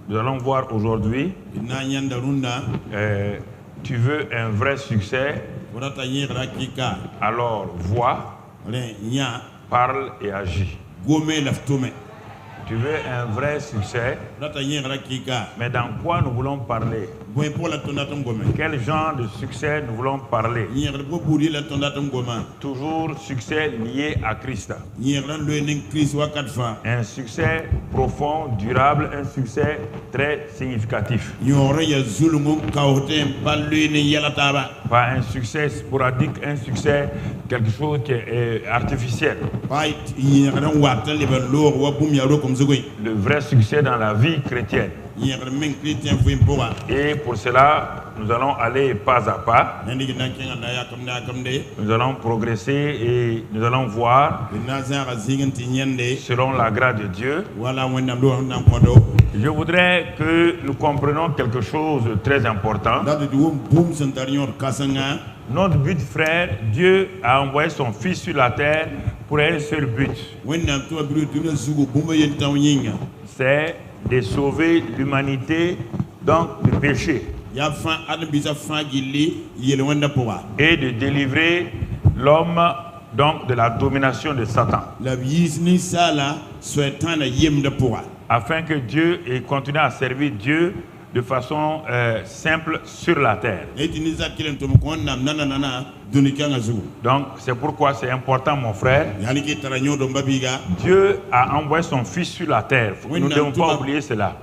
Nous allons voir aujourd'hui, tu veux un vrai succès, alors vois, parle et agis. Tu veux un vrai succès, mais dans quoi nous voulons parler? Quel genre de succès nous voulons parler? Toujours succès lié à Christ. Un succès profond, durable, un succès très significatif. Pas un succès sporadique, un succès quelque chose qui est artificiel. Le vrai succès dans la vie chrétienne. Et pour cela, nous allons aller pas à pas. Nous allons progresser et nous allons voir, selon la grâce de Dieu. Je voudrais que nous comprenions quelque chose de très important. Notre but, frère, Dieu a envoyé son Fils sur la terre pour un seul but. C'est de sauver l'humanité donc du péché et de délivrer l'homme donc de la domination de Satan, afin que Dieu continue à servir Dieu de façon simple sur la terre. Donc c'est pourquoi c'est important, mon frère. Dieu a envoyé son Fils sur la terre. Nous ne devons pas oublier cela.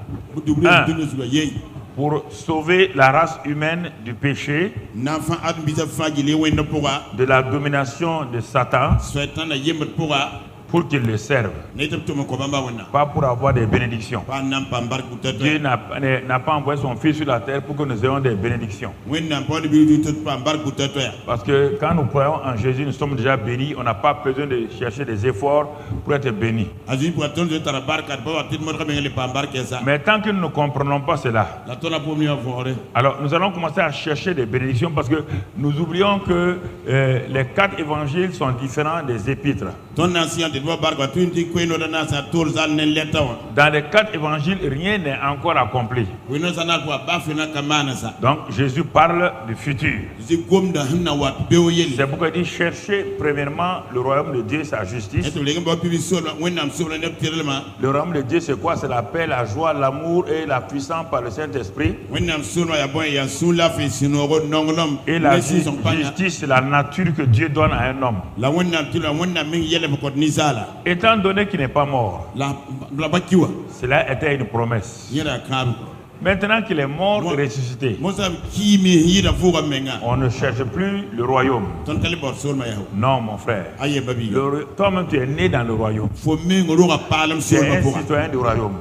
Pour sauver la race humaine du péché, de la domination de Satan, pour qu'il le serve, pas pour avoir des bénédictions. Dieu n'a pas envoyé son Fils sur la terre pour que nous ayons des bénédictions. Parce que quand nous croyons en Jésus, nous sommes déjà bénis. On n'a pas besoin de chercher des efforts pour être bénis. Mais tant que nous ne comprenons pas cela, alors nous allons commencer à chercher des bénédictions, parce que nous oublions que les 4 évangiles sont différents des épîtres. Dans les 4 évangiles, rien n'est encore accompli. Donc Jésus parle du futur. C'est pourquoi il dit: cherchez premièrement le royaume de Dieu et sa justice. Le royaume de Dieu, c'est quoi? C'est la paix, la joie, l'amour et la puissance par le Saint-Esprit. Et la justice, c'est la nature que Dieu donne à un homme. Étant donné qu'il n'est pas mort, cela était une promesse. Maintenant qu'il est mort et ressuscité, on ne cherche plus le royaume. Non, mon frère. Toi-même, tu es né dans le royaume. Tu es un citoyen du royaume.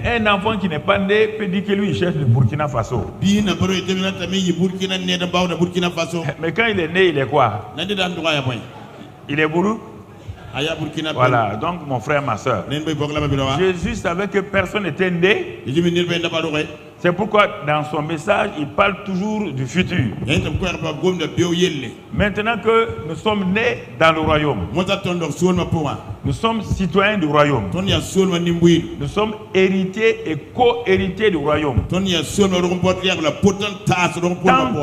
Un enfant qui n'est pas né peut dire que lui, il cherche le Burkina Faso. Mais quand il est né, il est quoi? Il est bourru. Voilà, donc mon frère, ma soeur, Jésus savait que personne n'était né. C'est pourquoi dans son message, il parle toujours du futur. Maintenant que nous sommes nés dans le royaume, nous sommes citoyens du royaume. Nous sommes héritiers et co-héritiers du royaume. Tant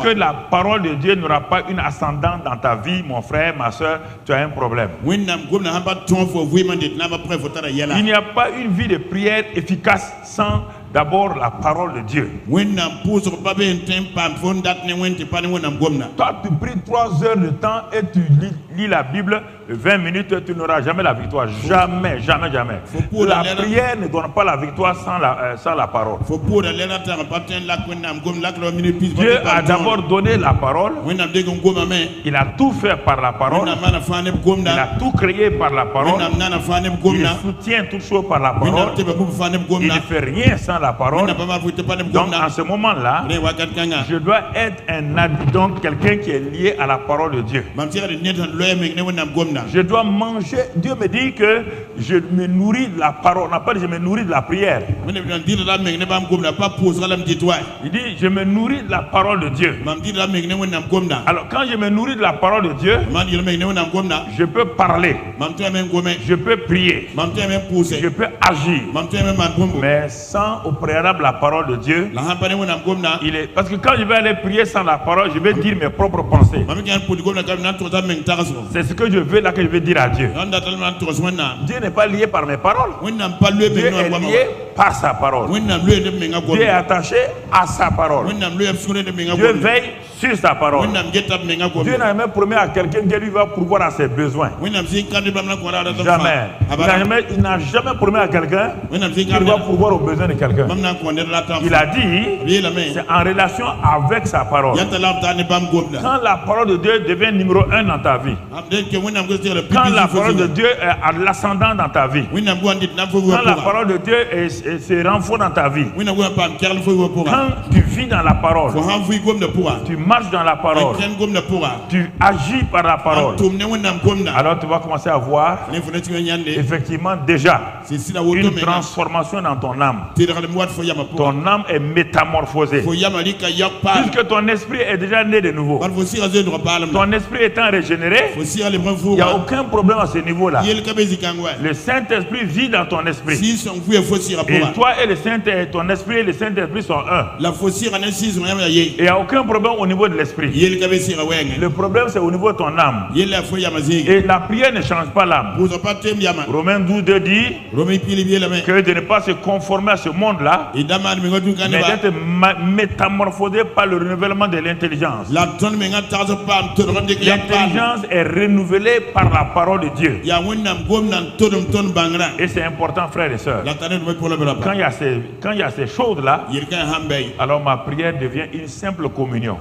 que la parole de Dieu n'aura pas une ascendante dans ta vie, mon frère, ma soeur, tu as un problème. Il n'y a pas une vie de prière efficace sans d'abord la parole de Dieu. Toi, tu pries 3 heures de temps et tu lis la Bible 20 minutes, tu n'auras jamais la victoire. Jamais, jamais, jamais. La prière ne donne pas la victoire sans la parole. Dieu a d'abord donné la parole. Il a tout fait par la parole. Il a tout créé par la parole. Il soutient toutes choses par la parole. Il ne fait rien sans la parole. Donc en ce moment-là, je dois être donc quelqu'un qui est lié à la parole de Dieu. Je dois manger. Dieu me dit que je me nourris de la parole. On n'a pas dit je me nourris de la prière. Il dit je me nourris de la parole de Dieu. Alors quand je me nourris de la parole de Dieu, je peux parler, je peux prier, je peux agir. Mais sans au préalable la parole de Dieu, parce que quand je vais aller prier sans la parole, je vais dire mes propres pensées. C'est ce que je veux là que je vais dire à Dieu. Dieu n'est pas lié par mes paroles. Dieu est lié par sa parole. Dieu est attaché à sa parole. Dieu veille sur sa parole. Dieu n'a jamais promis à quelqu'un que lui va pourvoir à ses besoins. Jamais. Il n'a jamais promis à quelqu'un qu'il va pourvoir aux besoins de quelqu'un. Il a dit, c'est en relation avec sa parole. Quand la parole de Dieu devient numéro 1 dans ta vie, quand la parole de Dieu a l'ascendant dans ta vie, quand la parole de Dieu se renforce dans ta vie, quand tu vis dans la parole, tu marches dans la parole, tu agis par la parole, alors tu vas commencer à voir effectivement déjà une transformation dans ton âme. Ton âme est métamorphosée. Puisque ton esprit est déjà né de nouveau, ton esprit étant régénéré, il n'y a aucun problème à ce niveau-là. Le Saint-Esprit vit dans ton esprit. Et toi et ton esprit et le Saint-Esprit sont un. Et il n'y a aucun problème au niveau de l'esprit. Le problème c'est au niveau de ton âme. Et la prière ne change pas l'âme. Romains 12:2 dit que de ne pas se conformer à ce monde-là, mais d'être métamorphosé par le renouvellement de l'intelligence. L'intelligence est renouvelée par la parole de Dieu. Et c'est important, frères et sœurs. Quand il y a ces choses-là, alors ma prière devient une simple communion.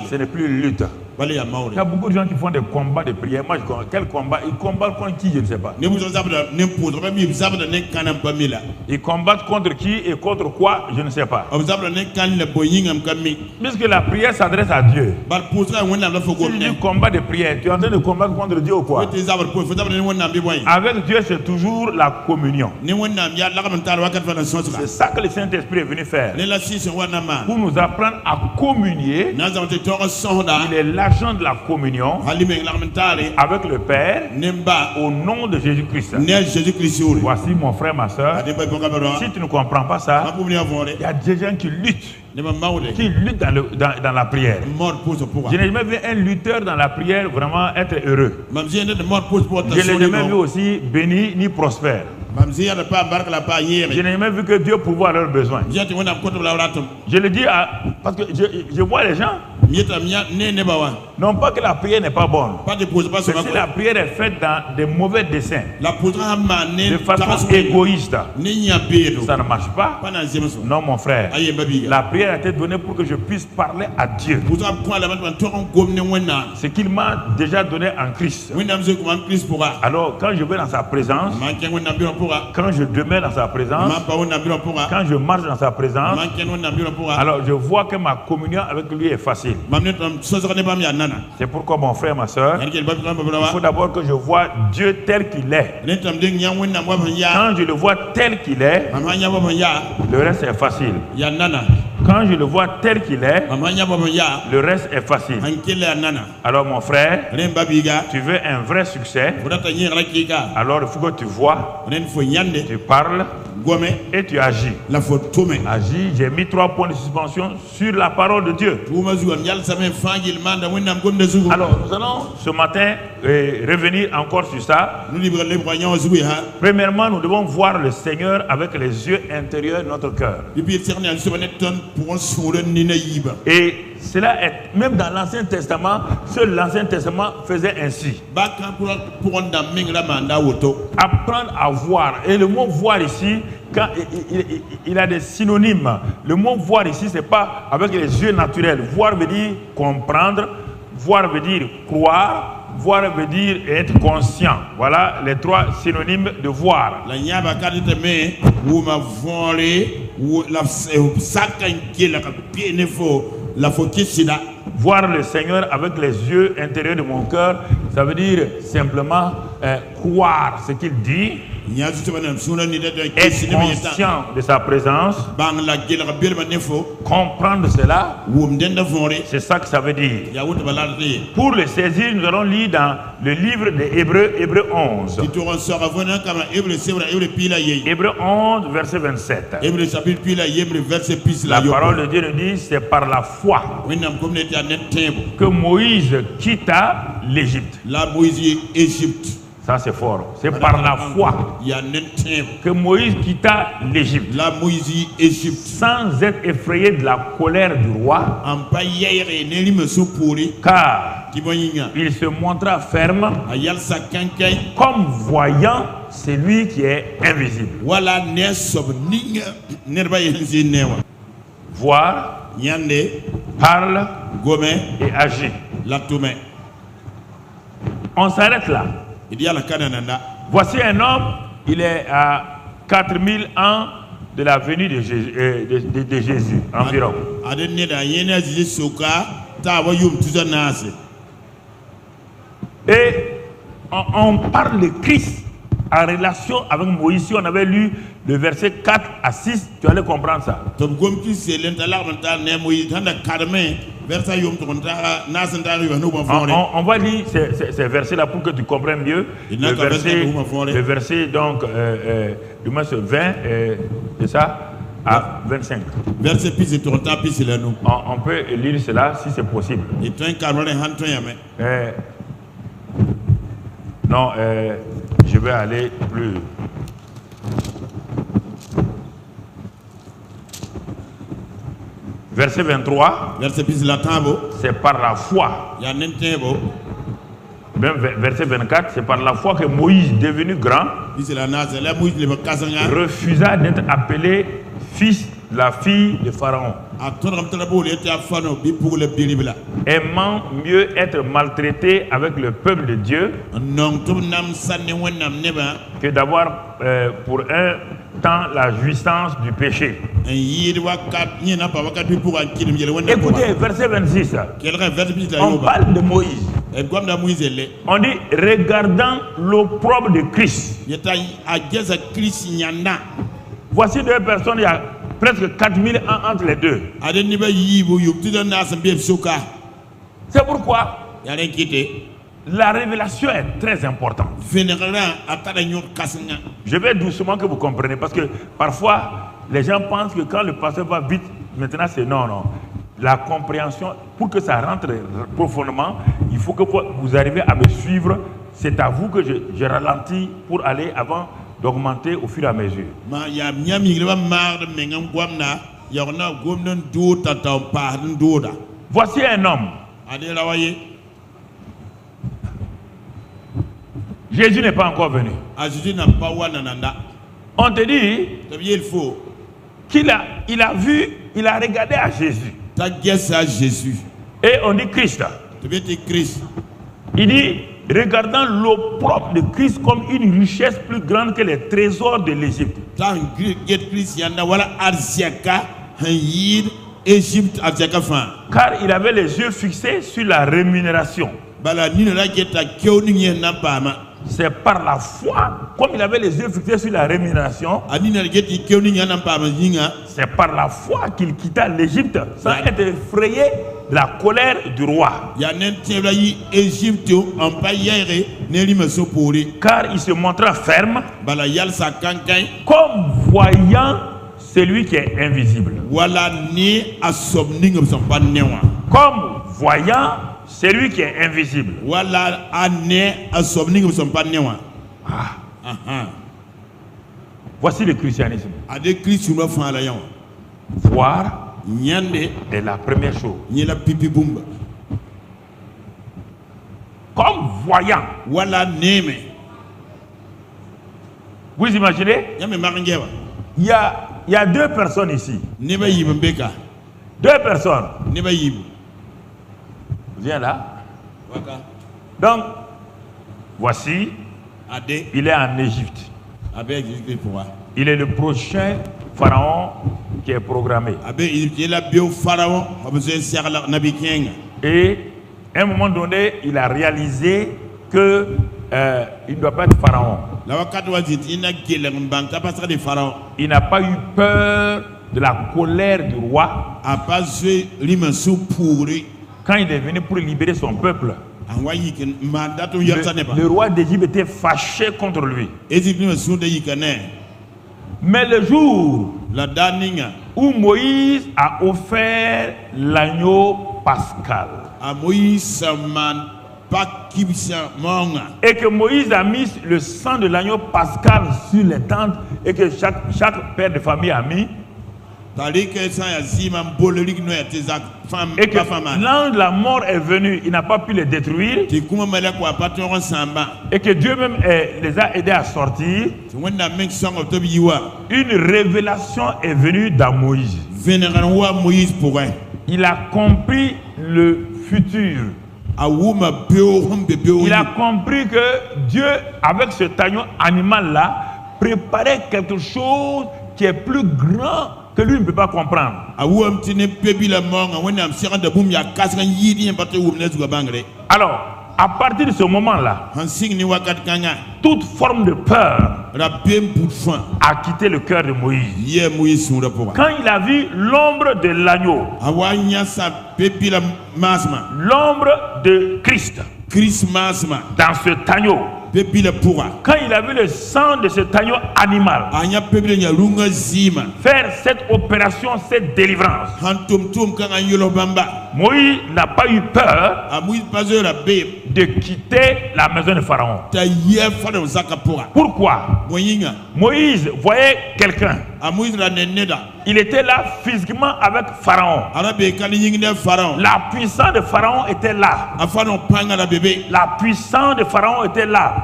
Ce n'est plus une lutte. Il y a beaucoup de gens qui font des combats de prière. Moi, quel combat? Ils combattent contre qui? Je ne sais pas. Ils combattent contre qui et contre quoi? Je ne sais pas. Puisque la prière s'adresse à Dieu. Si tu combats de prière, tu es en train de combattre contre Dieu ou quoi? Avec Dieu, c'est toujours la communion. C'est ça que le Saint-Esprit est venu faire. Pour nous apprendre à communier. Il est l'agent de la communion avec le Père au nom de Jésus-Christ. Voici mon frère, ma soeur. Si tu ne comprends pas ça, il y a des gens qui luttent dans la prière. Je n'ai jamais vu un lutteur dans la prière vraiment être heureux. Je n'ai jamais vu aussi béni ni prospère. Je n'ai jamais vu que Dieu pourvoit leurs besoins. Je le dis parce que je vois les gens. Non pas que la prière n'est pas bonne. C'est si la prière est faite dans des mauvais desseins, de façon égoïste, ça ne marche pas. Non mon frère, la prière a été donnée pour que je puisse parler à Dieu. Ce qu'il m'a déjà donné en Christ. Alors quand je vais dans sa présence, quand je demeure dans sa présence, quand je marche dans sa présence, alors je vois que ma communion avec lui est facile. C'est pourquoi mon frère, ma soeur, il faut d'abord que je vois Dieu tel qu'il est. Quand je le vois tel qu'il est, le reste est facile. Quand je le vois tel qu'il est, le reste est facile. Alors mon frère, tu veux un vrai succès, alors il faut que tu vois, tu parles et tu agis. Agis, j'ai mis 3 points de suspension sur la parole de Dieu. Alors nous allons ce matin revenir encore sur ça. Premièrement, nous devons voir le Seigneur avec les yeux intérieurs de notre cœur. Et cela est, même dans l'Ancien Testament, seul l'Ancien Testament faisait ainsi. Apprendre à voir. Et le mot voir ici, quand il a des synonymes. Le mot voir ici, ce n'est pas avec les yeux naturels. Voir veut dire comprendre, voir veut dire croire, voir veut dire être conscient. Voilà les 3 synonymes de voir. voir le Seigneur avec les yeux intérieurs de mon cœur, ça veut dire simplement croire ce qu'il dit, être conscient de sa présence, comprendre cela, c'est ça que ça veut dire. Pour le saisir, nous allons lire dans le livre des Hébreux, Hébreux 11. Hébreux 11, verset 27. La parole de Dieu nous dit, c'est par la foi que Moïse quitta l'Égypte. Ça c'est fort. C'est par la foi que Moïse quitta l'Égypte sans être effrayé de la colère du roi, car il se montra ferme comme voyant celui qui est invisible. Voir, parle et agit. On s'arrête là. Voici un homme, il est à 4000 ans de la venue de Jésus environ. Et on parle de Christ en relation avec Moïse. Si on avait lu le verset 4 à 6, tu allais comprendre ça. On va lire ces versets-là pour que tu comprennes mieux. Le verset donc, du moins 20, c'est ça, à 25. On peut lire cela si c'est possible. Non, je vais aller plus. Verset 23, c'est par la foi. Même verset 24, c'est par la foi que Moïse, devenu grand, refusa d'être appelé fils de la fille de Pharaon, aimant mieux être maltraité avec le peuple de Dieu que d'avoir pour un temps la jouissance du péché. Écoutez, verset 26. On parle de Moïse. On dit regardant l'opprobre de Christ. Voici deux personnes, il y a presque 4000 ans entre les deux. C'est pourquoi la révélation est très importante. Je vais doucement que vous compreniez, parce que parfois les gens pensent que quand le pasteur va vite, maintenant c'est non. La compréhension, pour que ça rentre profondément, il faut que vous arriviez à me suivre. C'est à vous que je ralentis pour aller avant d'augmenter au fur et à mesure. Voici un homme. Jésus n'est pas encore venu. On te dit qu'il a vu, il a regardé à Jésus. Et on dit Christ. Il dit, regardant l'opprobre de Christ comme une richesse plus grande que les trésors de l'Égypte. Car il avait les yeux fixés sur la rémunération. C'est par la foi, comme il avait les yeux fixés sur la rémunération, c'est par la foi qu'il quitta l'Égypte sans être effrayé de la colère du roi. Car il se montra ferme comme voyant celui qui est invisible. Comme voyant celui qui est invisible. Voici le christianisme. Voir est la première chose. Comme voyant. Vous imaginez? Il y a deux personnes ici. Deux personnes. Viens là. Donc, voici, il est en Égypte. Il est le prochain pharaon qui est programmé. Et à un moment donné, il a réalisé que il ne doit pas être pharaon. Il n'a pas eu peur de la colère du roi quand il est venu pour libérer son peuple. Le roi d'Égypte était fâché contre lui. Mais le jour où Moïse a offert l'agneau pascal et que Moïse a mis le sang de l'agneau pascal sur les tentes et que chaque père de famille a mis, et que l'ange de la mort est venu, il n'a pas pu les détruire, et que Dieu même les a aidés à sortir, une révélation est venue dans Moïse. Il a compris le futur. Il a compris que Dieu, avec cet agneau animal-là, préparait quelque chose qui est plus grand que lui ne peut pas comprendre. Alors, à partir de ce moment-là, toute forme de peur a quitté le cœur de Moïse. Quand il a vu l'ombre de l'agneau, l'ombre de Christ dans cet agneau, quand il a vu le sang de cet agneau animal faire cette opération, cette délivrance, Moïse n'a pas eu peur de quitter la maison de Pharaon. Pourquoi? Moïse voyait quelqu'un. Il était là physiquement avec Pharaon. La puissance de Pharaon était là. La puissance de Pharaon était là.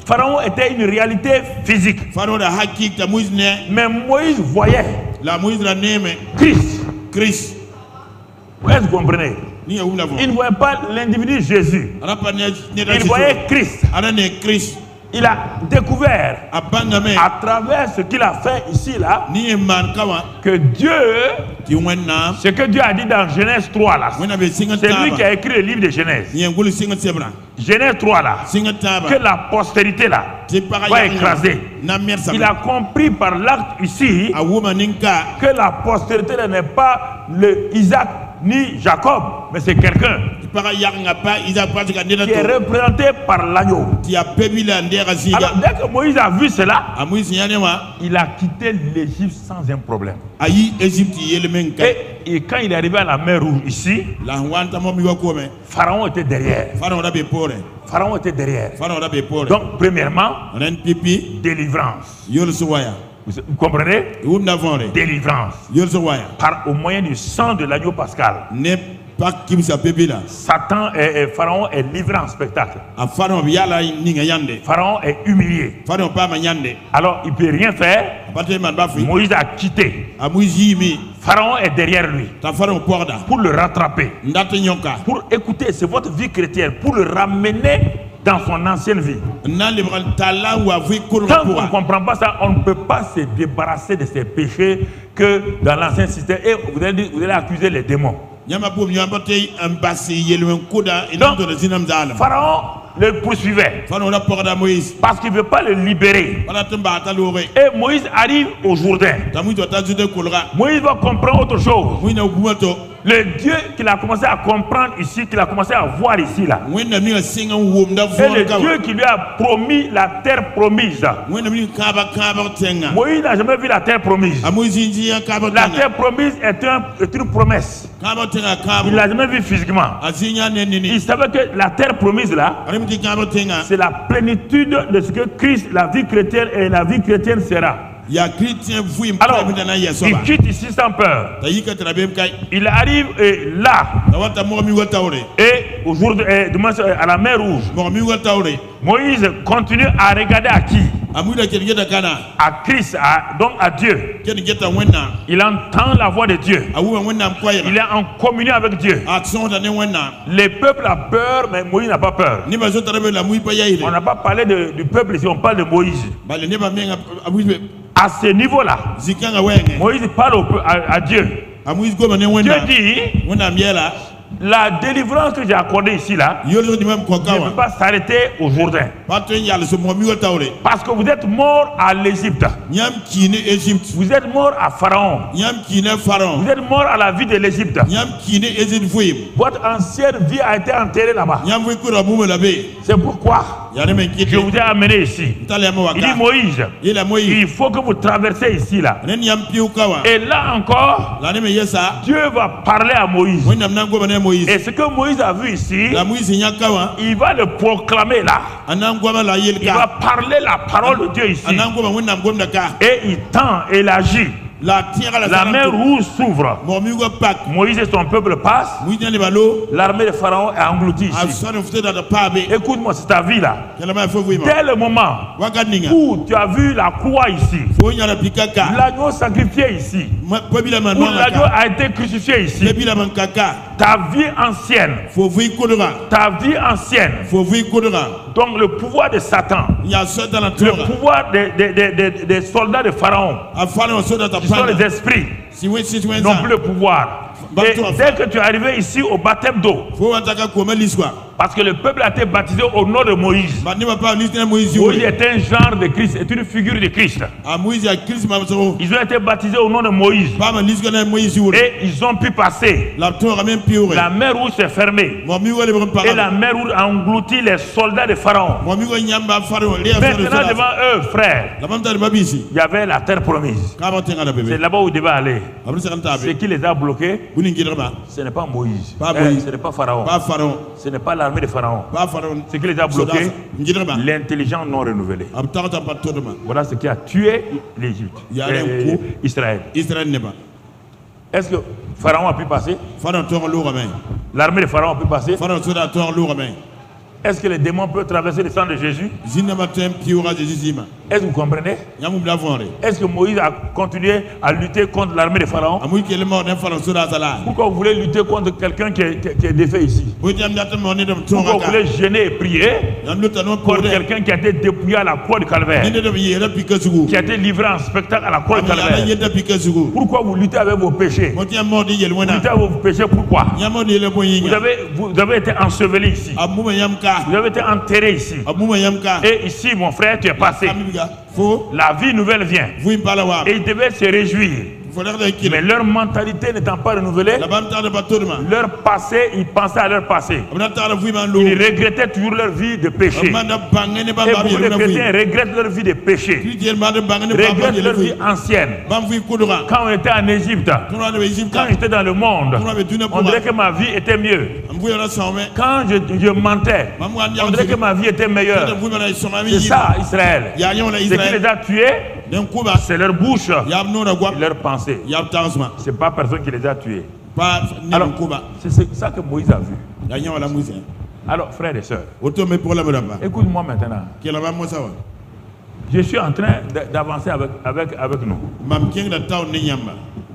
Pharaon était une réalité physique. Mais Moïse voyait Christ. Est-ce que vous comprenez? Il ne voyait pas l'individu Jésus. Il voyait Christ. Il a découvert à travers ce qu'il a fait ici là que Dieu, ce que Dieu a dit dans Genèse 3 là, c'est lui qui a écrit le livre de Genèse. Genèse 3 là, que la postérité là va écraser. Il a compris par l'acte ici que la postérité n'est pas le Isaac ni Jacob, mais c'est quelqu'un qui est représenté par l'agneau. Alors dès que Moïse a vu cela, il a quitté l'Égypte sans un problème. Et quand il est arrivé à la mer Rouge ici, Pharaon était derrière. Pharaon était derrière. Donc premièrement, délivrance. Vous comprenez? Délivrance. Au moyen du sang de l'agneau pascal. Satan et Pharaon est livré en spectacle. Pharaon est humilié. Alors il ne peut rien faire. Moïse a quitté. Pharaon est derrière lui pour le rattraper. Pour écouter, c'est votre vie chrétienne, pour le ramener dans son ancienne vie. Tant qu'on ne comprend pas ça, on ne peut pas se débarrasser de ses péchés que dans l'ancien système. Et vous allez accuser les démons. Donc, Pharaon le poursuivait parce qu'il ne veut pas le libérer. Et Moïse arrive au Jourdain. Moïse va comprendre autre chose. Le Dieu qu'il a commencé à comprendre ici, qu'il a commencé à voir ici là, et le Dieu qui lui a promis la terre promise. Moïse n'a jamais vu la terre promise. La terre promise est une promesse. Il ne l'a jamais vu physiquement. Il savait que la terre promise là, c'est la plénitude de ce que Christ, la vie chrétienne et la vie chrétienne sera. Alors, il quitte ici sans peur. Il arrive là. Et aujourd'hui, à la mer Rouge, Moïse continue à regarder à qui? À Christ, donc à Dieu. Il entend la voix de Dieu. Il est en communion avec Dieu. Les peuples ont peur, mais Moïse n'a pas peur. On n'a pas parlé du peuple ici, on parle de Moïse. À ce niveau-là, Moïse parle à Dieu. Dieu dit, La délivrance que j'ai accordée ici là ne peut pas s'arrêter au Jourdain. Parce que vous êtes mort à l'Égypte. Vous êtes mort à Pharaon. Vous êtes mort à la vie de l'Égypte. Votre ancienne vie a été enterrée là-bas. C'est pourquoi je vous ai amené ici. Il dit Moïse, il faut que vous traversez ici là. Et là encore, Dieu va parler à Moïse. Et ce que Moïse a vu ici, il va le proclamer là. Il va parler la parole de Dieu ici. Et il tend et il agit. La mer rouge s'ouvre. Moïse et son peuple passent. L'armée de Pharaon est engloutie ici. Écoute-moi, c'est ta vie là. Dès le moment où tu as vu la croix ici, l'agneau sacrifié ici, où l'agneau a été crucifié ici, ta vie ancienne, donc le pouvoir de Satan, le pouvoir des soldats de Pharaon, qui sont les esprits, n'ont plus le pouvoir. Et dès que tu es arrivé ici au baptême d'eau, parce que le peuple a été baptisé au nom de Moïse. Moïse était un genre de Christ, est une figure de Christ. Ils ont été baptisés au nom de Moïse. Et ils ont pu passer. La mer rouge s'est fermée. Et la mer rouge a englouti les soldats de Pharaon. Maintenant devant eux, frères, il y avait la terre promise. C'est là-bas où ils devaient aller. Ce qui les a bloqués, ce n'est pas Moïse. Ce n'est pas Pharaon. Ce n'est pas l'armée de Pharaon. Ce qui les a bloqués, l'intelligence non renouvelée. Voilà ce qui a tué l'Égypte. Israël. Est-ce que Pharaon a pu passer? L'armée de Pharaon a pu passer? Est-ce que les démons peuvent traverser le sang de Jésus? Est-ce que vous comprenez? Est-ce que Moïse a continué à lutter contre l'armée de Pharaon? Pourquoi vous voulez lutter contre quelqu'un qui est défait ici? Pourquoi vous voulez gêner et prier contre quelqu'un qui a été dépouillé à la croix du Calvaire, qui a été livré en spectacle à la croix du Calvaire? Pourquoi vous luttez avec vos péchés? Vous luttez avec vos péchés, pourquoi? Vous avez été enseveli ici. Vous avez été enterré ici. Et ici, mon frère, tu es passé. La vie nouvelle vient. Et ils devaient se réjouir. Mais leur mentalité n'étant pas renouvelée, leur passé, ils pensaient à leur passé. Ils regrettaient toujours leur vie de péché. Et beaucoup de chrétiens regrettent leur vie de péché. Regrettent leur vie ancienne. Quand on était en Égypte, quand j'étais dans le monde, on dirait que ma vie était mieux. Quand je mentais, on dirait que ma vie était meilleure. C'est ça, Israël. Ce qui les a tués, c'est leur bouche et leur pensée. C'est pas personne qui les a tués. Alors, c'est ça que Moïse a vu. Alors, frères et sœurs, écoute-moi maintenant. Je suis en train d'avancer avec nous.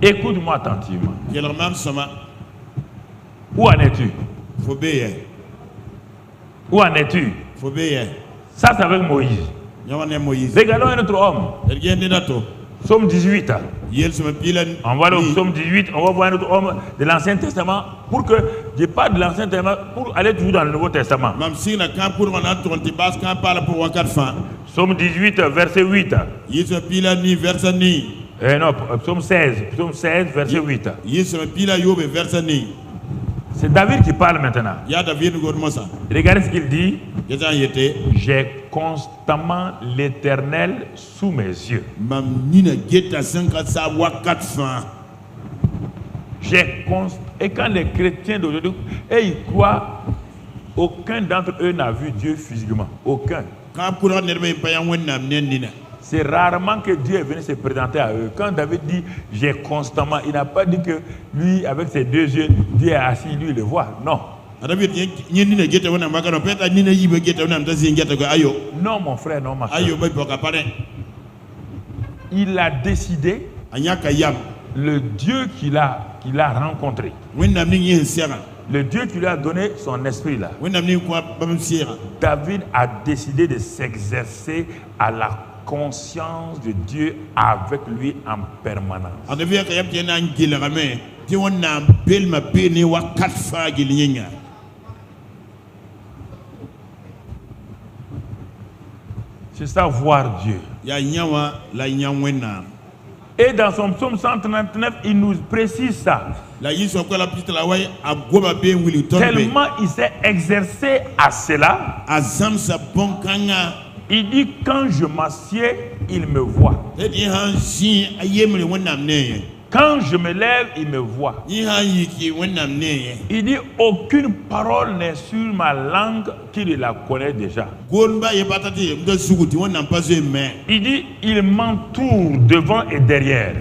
Écoute-moi attentivement. Où en es-tu? Où en es-tu? Ça, c'est avec Moïse. Regardons un autre homme. Psaume 18. On va aller au Psaume 18, on va voir un autre homme de l'Ancien Testament pour que je parle de l'Ancien Testament pour aller toujours dans le Nouveau Testament. Psaume 18, verset 8. Non, Psaume 16, verset 8. C'est David qui parle maintenant. Regardez ce qu'il dit. J'ai constamment l'Éternel sous mes yeux. Et quand les chrétiens d'aujourd'hui, ils croient, aucun d'entre eux n'a vu Dieu physiquement. Aucun. C'est rarement que Dieu est venu se présenter à eux. Quand David dit j'ai constamment, il n'a pas dit que lui, avec ses deux yeux, Dieu est assis, lui, il le voit. Non. Non, mon frère, non, ma soeur. Il a décidé le Dieu qu'il a rencontré. Le Dieu qui lui a donné son esprit là. David a décidé de s'exercer à la conscience de Dieu avec lui en permanence. C'est ça, voir Dieu. Et dans son psaume 139, il nous précise ça. Tellement il s'est exercé à cela. Il dit, quand je m'assieds, il me voit. Quand je me lève, il me voit. Il dit, aucune parole n'est sur ma langue qu'il la connaît déjà. Il dit, il m'entoure devant et derrière.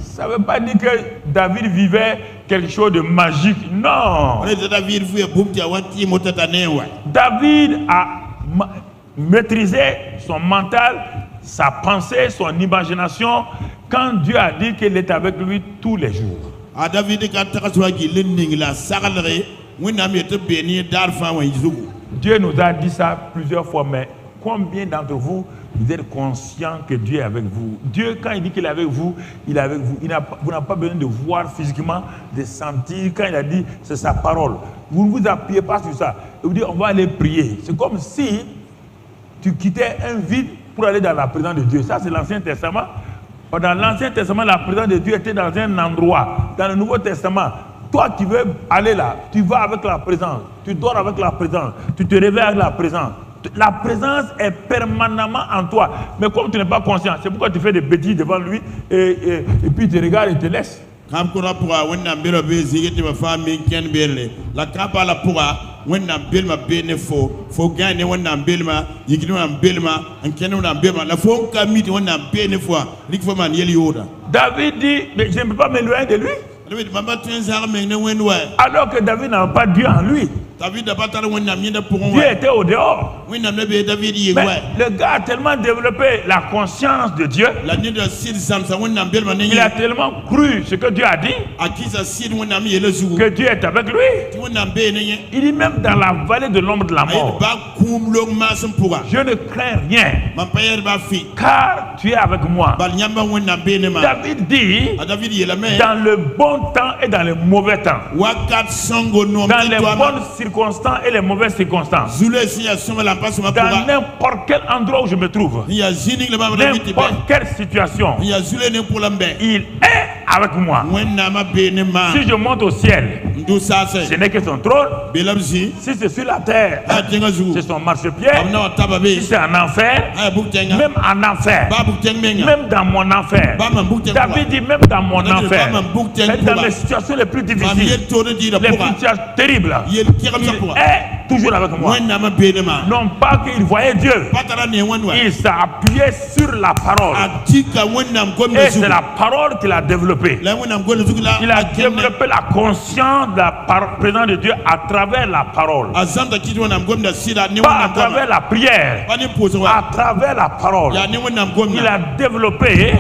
Ça ne veut pas dire que David vivait quelque chose de magique. Non. David a maîtrisé son mental, sa pensée, son imagination, quand Dieu a dit qu'il est avec lui tous les jours. Dieu nous a dit ça plusieurs fois, mais combien d'entre vous êtes conscients que Dieu est avec vous? Dieu, quand il dit qu'il est avec vous, il est avec vous. Vous n'avez pas besoin de voir physiquement, de sentir. Quand il a dit, c'est sa parole. Vous ne vous appuyez pas sur ça. Vous dites, on va aller prier. C'est comme si tu quittais un vide pour aller dans la présence de Dieu. Ça, c'est l'Ancien Testament. Dans l'Ancien Testament, la présence de Dieu était dans un endroit. Dans le Nouveau Testament, toi, tu veux aller là. Tu vas avec la présence. Tu dors avec la présence. Tu te réveilles avec la présence. La présence est permanemment en toi. Mais comme tu n'es pas conscient, c'est pourquoi tu fais des bêtises devant lui et puis tu regardes et te laisses. David dit, mais je ne peux pas m'éloigner de lui. Alors que David n'a pas Dieu en lui. Dieu était au dehors. Mais le gars a tellement développé la conscience de Dieu. Il a tellement cru ce que Dieu a dit que Dieu est avec lui. Il dit même dans la vallée de l'ombre de la mort, je ne crains rien car tu es avec moi. David dit, dans le bon temps et dans le mauvais temps, dans les bonnes circonstances et les mauvaises circonstances, dans n'importe quel endroit où je me trouve, n'importe quelle situation, il est avec moi. Si je monte au ciel, ce n'est que son trône. Si c'est sur la terre, c'est son marchepied. Si c'est en enfer, même en enfer, même dans mon enfer, David dit même dans mon enfer, dans les situations les plus difficiles, les situations terribles, il est toujours avec moi. Non pas qu'il voyait Dieu, il s'est appuyé sur la parole. Et c'est la parole qu'il a développée. Il a développé la conscience de la présence de Dieu à travers la parole. Pas à travers la prière, à travers la parole. Il a développé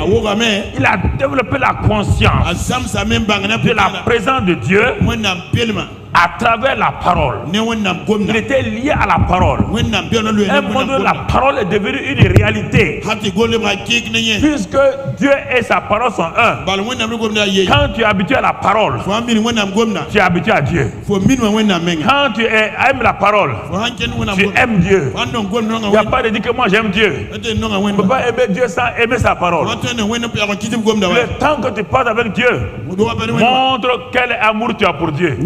la conscience de la présence de Dieu à travers la parole. Il était lié à la parole. Un moment où la parole est devenue une réalité. Puisque Dieu et sa parole sont un. Quand tu es habitué à la parole, tu es habitué à Dieu. Quand tu aimes la parole, tu aimes Dieu. Il n'y a pas de dire que moi j'aime Dieu. Tu ne peux pas aimer Dieu sans aimer sa parole. Le temps que tu passes avec Dieu montre quel amour tu as pour Dieu.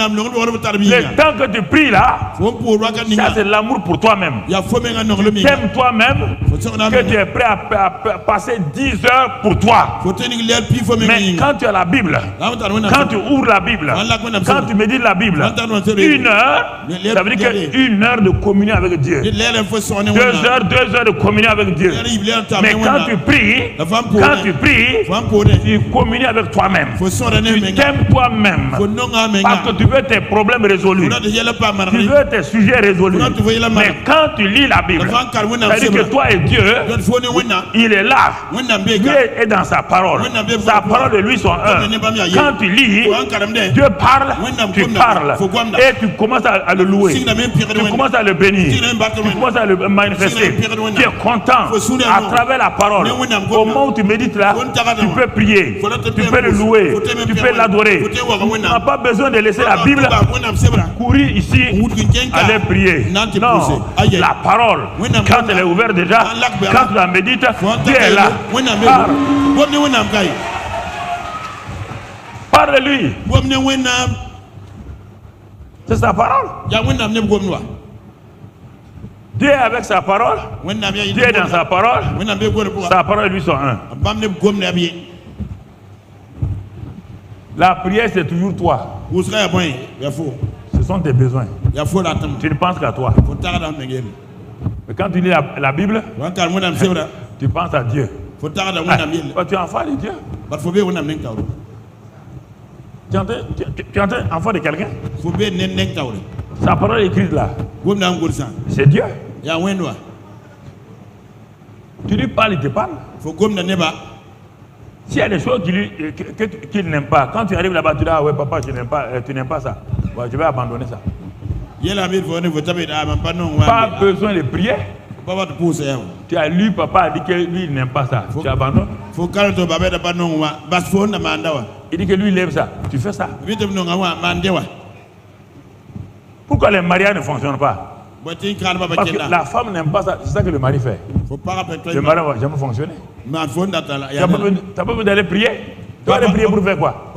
Le temps que tu pries là, ça c'est l'amour pour toi-même. Tu aimes toi-même, que tu es prêt à passer 10 heures pour toi. Mais quand tu as la Bible, quand tu ouvres la Bible, quand tu médites la Bible, 1 heure, ça veut dire qu'une heure de communion avec Dieu. 2 heures de communion avec Dieu. Mais quand tu pries, tu communies avec toi-même. Tu t'aimes toi-même. Parce que tu veux tes problèmes résolus. Tu veux tes sujets résolus. Mais quand tu lis la Bible, ça veut dire que toi et Dieu, il est là. Dieu est dans sa parole. Sa parole et lui sont un. Quand tu lis, Dieu parle, tu parles. Et tu commences à le louer. Tu commences à le bénir. Tu commences à le manifester. Tu es content à travers la parole. Au moment où tu médites là, tu peux prier. Tu peux le louer. Tu peux l'adorer. Tu n'as pas besoin de laisser la Bible courir ici, aller prier. Non, la parole, quand elle est ouverte déjà, quand tu la médites, Dieu est là. Parle de lui. C'est sa parole. Dieu est avec sa parole. Dieu est dans sa parole. Sa parole et lui sont un. La prière, c'est toujours toi. Ce sont tes besoins. Tu ne penses qu'à toi. Mais quand tu lis la Bible, tu penses à Dieu. Tu es enfant de Dieu. Tu es enfant de quelqu'un. Sa parole est écrite là. C'est Dieu. Tu lui parles, il te parle. S'il y a des choses qu'il n'aime pas, quand tu arrives là-bas, tu dis ah ouais papa, tu n'aimes pas ça. Ouais, je vais abandonner ça. Pas besoin de prier. Tu as lu, papa a dit que lui il n'aime pas ça. Tu abandonnes. Il dit que lui il aime ça. Tu fais ça. Pourquoi les mariages ne fonctionnent pas? Parce que la femme n'aime pas ça. C'est ça que le mari fait. Le mari ne va jamais fonctionner. Tu n'as pas besoin d'aller prier. Tu vas aller prier pour faire quoi?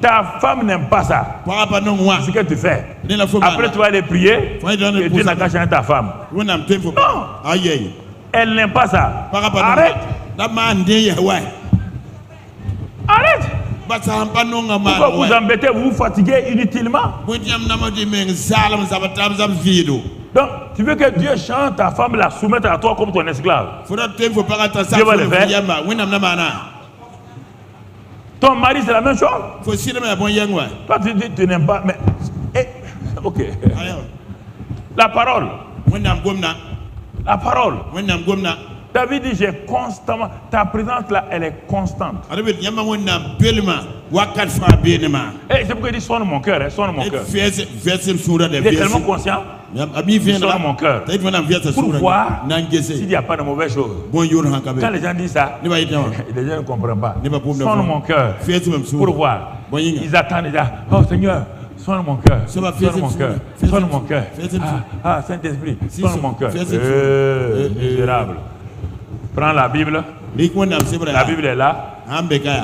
Ta femme n'aime pas ça. C'est ce que tu fais. Après tu vas aller prier et tu n'as qu'à changer ta femme. Non. Elle n'aime pas ça. Arrête. Arrête. Pourquoi vous embêtez, vous vous fatiguez inutilement? Donc, tu veux que Dieu chante ta femme, la soumettre à toi comme ton esclave? Dieu va le faire. Ton mari, c'est la même chose. Toi, tu dis tu n'aimes pas, mais... ok. La parole. La parole. David dit, j'ai constamment, ta présence là, elle est constante. Et c'est pourquoi il dit, sonne mon cœur, sonne mon cœur. Il est tellement conscient, il sonne mon cœur. Pour voir s'il n'y a pas de mauvaises choses. Quand les gens disent ça, les gens ne comprennent pas. Sonne mon cœur, pour voir. Ils attendent déjà, oh Seigneur, sonne mon cœur, sonne mon cœur, sonne mon cœur. Ah, Saint-Esprit, sonne mon cœur. Misérable. Prends la Bible. La Bible est là.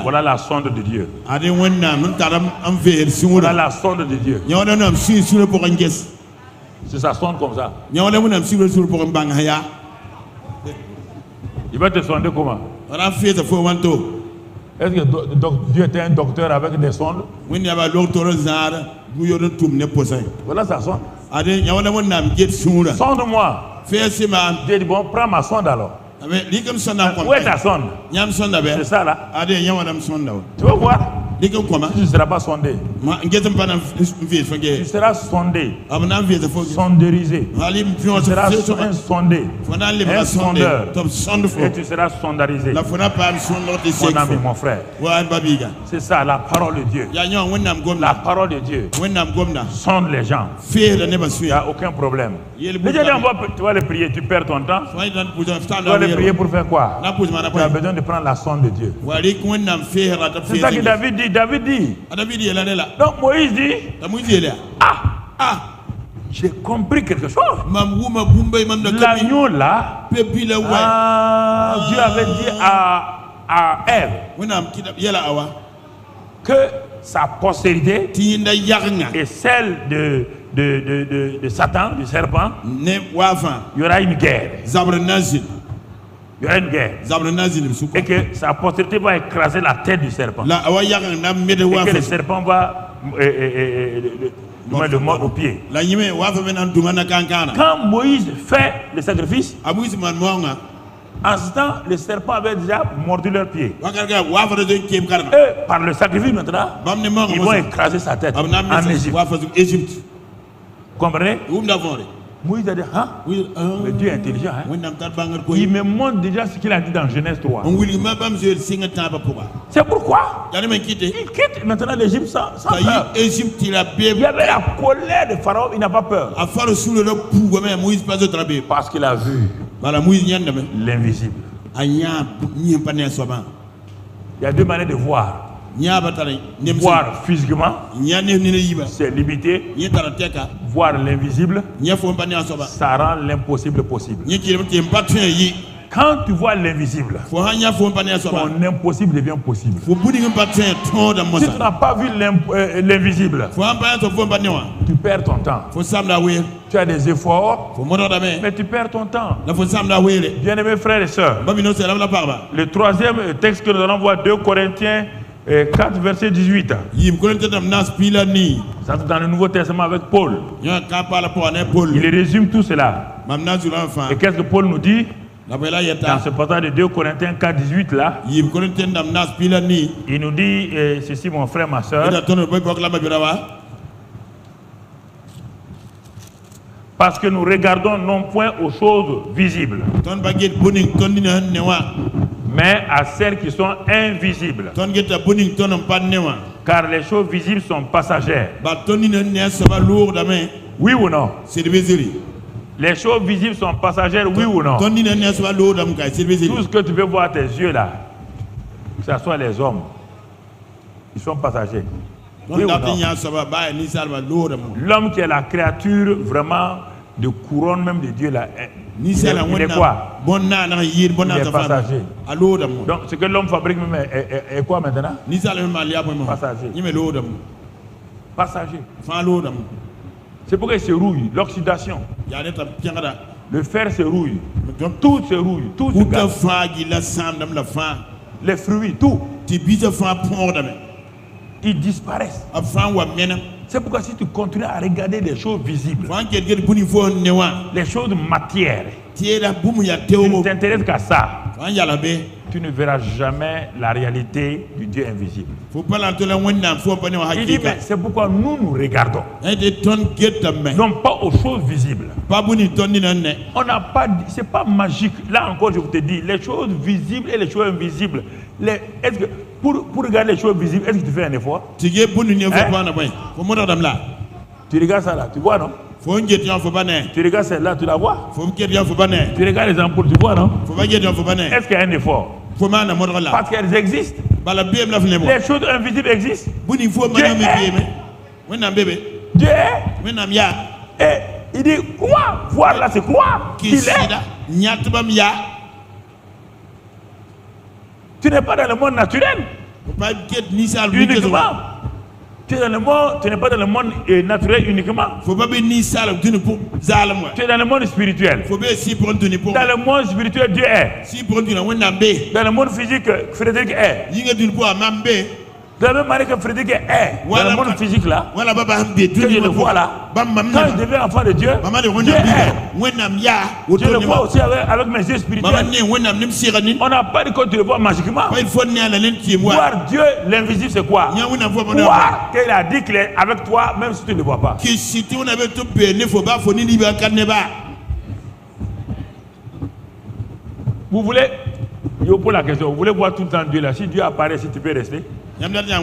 Voilà la sonde de Dieu. Voilà la sonde de Dieu. C'est ça sonde comme ça. Il va te sonder comment? Est-ce que Dieu était un docteur avec des sondes? Voilà sa sonde. Sonde-moi. Dieu dit bon, prends ma sonde alors. Où est ta sonde? C'est ça là. Tu vas voir. Tu ne seras pas sondé. Tu seras sondé. Sondérisé. Tu seras un sondé. Un sondeur. Et tu seras sondarisé. Mon ami, mon frère. C'est ça la parole de Dieu. La parole de Dieu sonde les gens. Il n'y a aucun problème. Tu vas le prier, tu perds ton temps. Tu vas le prier pour faire quoi? Tu as besoin de prendre la sonde de Dieu. C'est ça que David dit. Donc Moïse dit, j'ai compris quelque chose. L'agneau là, Dieu avait dit à Ève que sa postérité et celle de Satan, du serpent, il y aura une guerre. Il y aura une guerre. Et que sa postérité va écraser la tête du serpent. Et que le serpent va le mordre au pied. Quand Moïse fait le sacrifice, en ce temps, le serpent avait déjà mordu leurs pieds. Et par le sacrifice maintenant, ils vont écraser sa tête en Égypte. Comprenez? Moïse a dit, hein? Le Dieu est intelligent. Hein? Il me montre déjà ce qu'il a dit dans Genèse 3. C'est pourquoi il quitte maintenant l'Égypte sans peur. Il y avait la colère de Pharaon, il n'a pas peur. Parce qu'il a vu l'invisible. Il y a deux manières de voir. Voir physiquement, c'est limité. Voir l'invisible, ça rend l'impossible possible. Quand tu vois l'invisible, ton impossible devient possible. Si tu n'as pas vu l'invisible, tu perds ton temps. Tu as des efforts, mais tu perds ton temps. Bien-aimés frères et sœurs, le troisième texte que nous allons voir, 2 Corinthiens 4, verset 18. Ça c'est dans le Nouveau Testament avec Paul. Il résume tout cela. Et qu'est-ce que Paul nous dit? Dans ce passage de 2 Corinthiens 4, 18 là, il nous dit ceci, mon frère, ma soeur. Parce que nous regardons non point aux choses visibles, mais à celles qui sont invisibles. Car les choses visibles sont passagères. Oui ou non? Les choses visibles sont passagères, oui ou non? Tout ce que tu peux voir à tes yeux là, que ce soit les hommes, ils sont passagers. Oui ou non? L'homme qui est la créature vraiment de couronne même de Dieu là, il est quoi? Il est passager. Donc ce que l'homme fabrique même est quoi maintenant? Passager. Passager. C'est pourquoi il se rouille, l'oxydation. Le fer se rouille. Tout se rouille. Tout se gâte. Les fruits, tout. Ils disparaissent. C'est pourquoi si tu continues à regarder les choses visibles, les choses matières, tu ne t'intéresses qu'à ça, tu ne verras jamais la réalité du Dieu invisible. Il dit, mais c'est pourquoi nous regardons. Non pas aux choses visibles. On n'a pas, c'est pas magique. Là encore, je vous te dis, les choses visibles et les choses invisibles. Est-ce que pour regarder les choses visibles, est-ce que tu fais un effort? Tu regardes ça là, tu vois non? Tu regardes celle-là, tu la vois? Tu regardes les ampoules, tu vois non? Est-ce qu'il y a un effort? Parce qu'elles existent. Les choses invisibles existent. Dieu est. Et il dit quoi? Voir là, c'est quoi? Qu'il est. Tu n'es pas dans le monde naturel. Uniquement. Tu es dans le monde, tu n'es pas dans le monde naturel uniquement. Tu es dans le monde spirituel. Dans le monde spirituel, Dieu est. Dans le monde physique, Frédéric est. De la même manière que Frédéric est dans le monde physique là, que je le vois là, quand je deviens enfant de Dieu, Dieu est. Je le vois aussi avec mes yeux spirituels. On n'a pas dit que tu le vois magiquement. Voir Dieu, l'invisible, c'est quoi? Voir qu'il a dit qu'il est avec toi, même si tu ne le vois pas. Vous voulez, je vous pose la question, vous voulez voir tout le temps Dieu là? Si Dieu apparaît, si tu peux rester? Hein? Donc il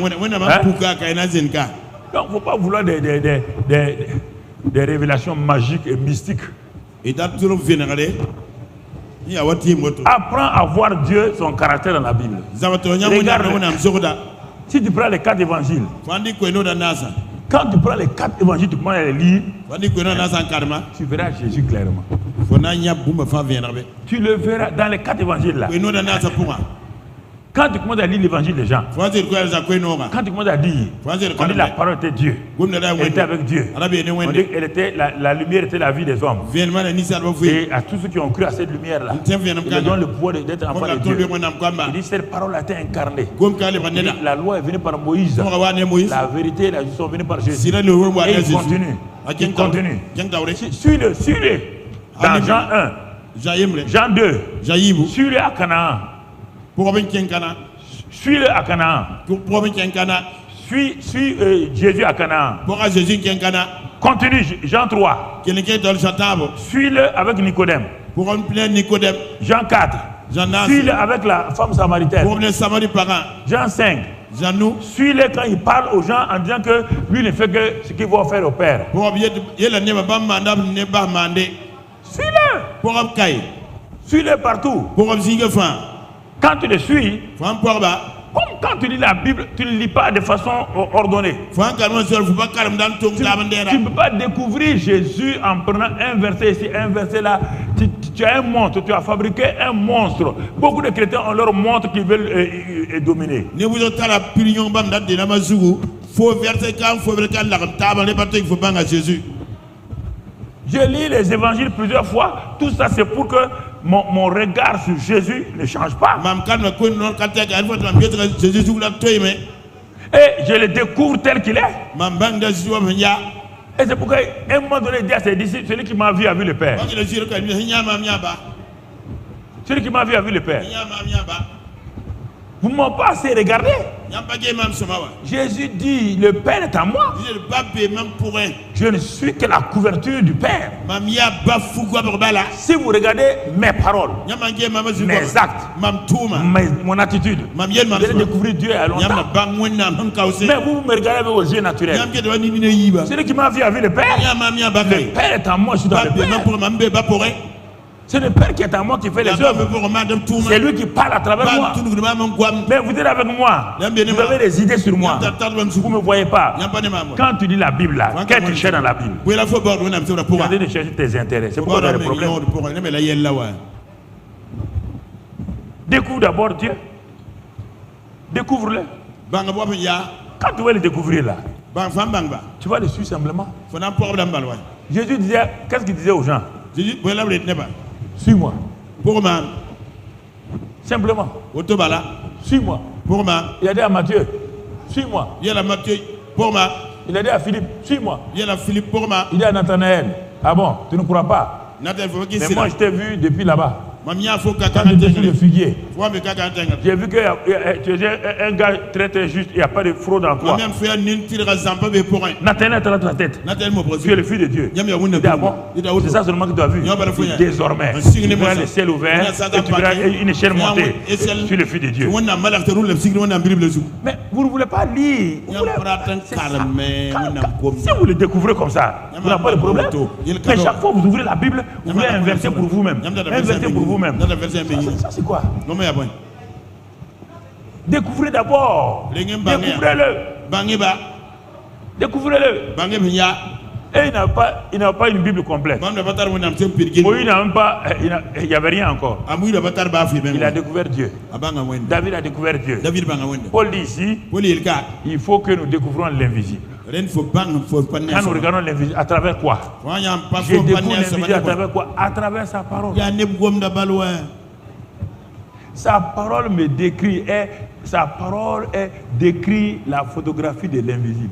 ne faut pas vouloir des révélations magiques et mystiques. Apprends à voir Dieu, son caractère dans la Bible. Regarde, si tu prends les 4 évangiles, quand tu prends les 4 évangiles, tu commences à les lire, tu verras Jésus clairement. Tu le verras dans les 4 évangiles là. Quand tu commences à lire l'évangile des gens, quand tu commences à dire, on dit la parole était Dieu, elle était avec Dieu, on dit la lumière était la vie des hommes. Et à tous ceux qui ont cru à cette lumière là, ils leur donnent le pouvoir d'être enfants de Dieu. Il dit cette parole a été incarnée. La loi est venue par Moïse, la vérité et la justice sont venues par Jésus. Et il continue. Suis-le. Dans Jean 1, Jean 2, suis-le à Canaan. Suis-le à Canaan. Suis Jésus à Canaan. Continue, Jean 3. Suis-le avec Nicodème. Jean 4. Suis-le avec la femme samaritaine. Jean 5. Suis-le quand il parle aux gens en disant que lui ne fait que ce qu'il va faire au Père. Suis-le. Suis-le partout. Quand tu le suis, comme quand tu lis la Bible, tu ne lis pas de façon ordonnée. Tu ne peux pas découvrir Jésus en prenant un verset ici, un verset là. Tu as un monstre, tu as fabriqué un monstre. Beaucoup de chrétiens ont leur monstre qu'ils veulent dominer. Je lis les évangiles plusieurs fois. Tout ça, c'est pour que mon regard sur Jésus ne change pas. Et je le découvre tel qu'il est. Et c'est pourquoi, à un moment donné, il dit à ses disciples, celui qui m'a vu a vu le Père. Celui qui m'a vu a vu le Père. Vous ne m'avez pas assez regardé. Jésus dit, le Père est à moi. Je ne suis que la couverture du Père. Si vous regardez mes paroles, mes actes, mon attitude, vous allez découvrir Dieu à longtemps. Mais vous me regardez avec vos yeux naturels. Celui qui m'a vu a vu le Père. Le Père est à moi, je suis dans le Père. C'est le Père qui est à moi qui fait les œuvres. C'est lui qui parle à travers moi. Mais vous êtes avec moi. Vous avez des idées sur moi. Vous ne me voyez pas. Quand tu lis la Bible là, qu'est-ce que tu cherches dans la Bible? Tu es en train de chercher tes intérêts. C'est pourquoi tu as des problèmes. Découvre d'abord Dieu. Découvre-le. Quand tu vas le découvrir là, tu vas le suivre simplement. Jésus disait, qu'est-ce qu'il disait aux gens? Suis-moi. Simplement. Suis-moi. Il a dit à Matthieu, suis-moi. Il a dit à Philippe, suis-moi. Il a dit à Nathanaël, ah bon, tu ne crois pas? Mais moi je t'ai vu depuis là-bas. Quand tu étais sur le figuier, j'ai vu que tu es un gars très très juste, il n'y a pas de fraude en toi. Nathanaël est dans ta tête. Tu es le fils de Dieu. C'est ça seulement que tu as vu. Désormais, tu verras le ciel ouvert et tu verras une échelle montée. Tu es le fils de Dieu. Mais vous ne voulez pas lire. Si vous le découvrez comme ça, vous n'avez pas de problème. Mais chaque fois que vous ouvrez la Bible, vous voulez un verset pour vous-même. Un verset pour vous-même. Ça c'est quoi? Découvrez d'abord. Découvrez-le. Découvrez-le. Et il n'a pas une Bible complète. Moïse n'a même pas, il n'y avait rien encore. Il a découvert Dieu. David a découvert Dieu. Paul dit ici, il faut que nous découvrons l'invisible. Quand nous regardons l'invisible, à travers quoi? Je découvre l'invisible à travers quoi? À travers sa parole. Sa parole me décrit, sa parole décrit la photographie de l'invisible.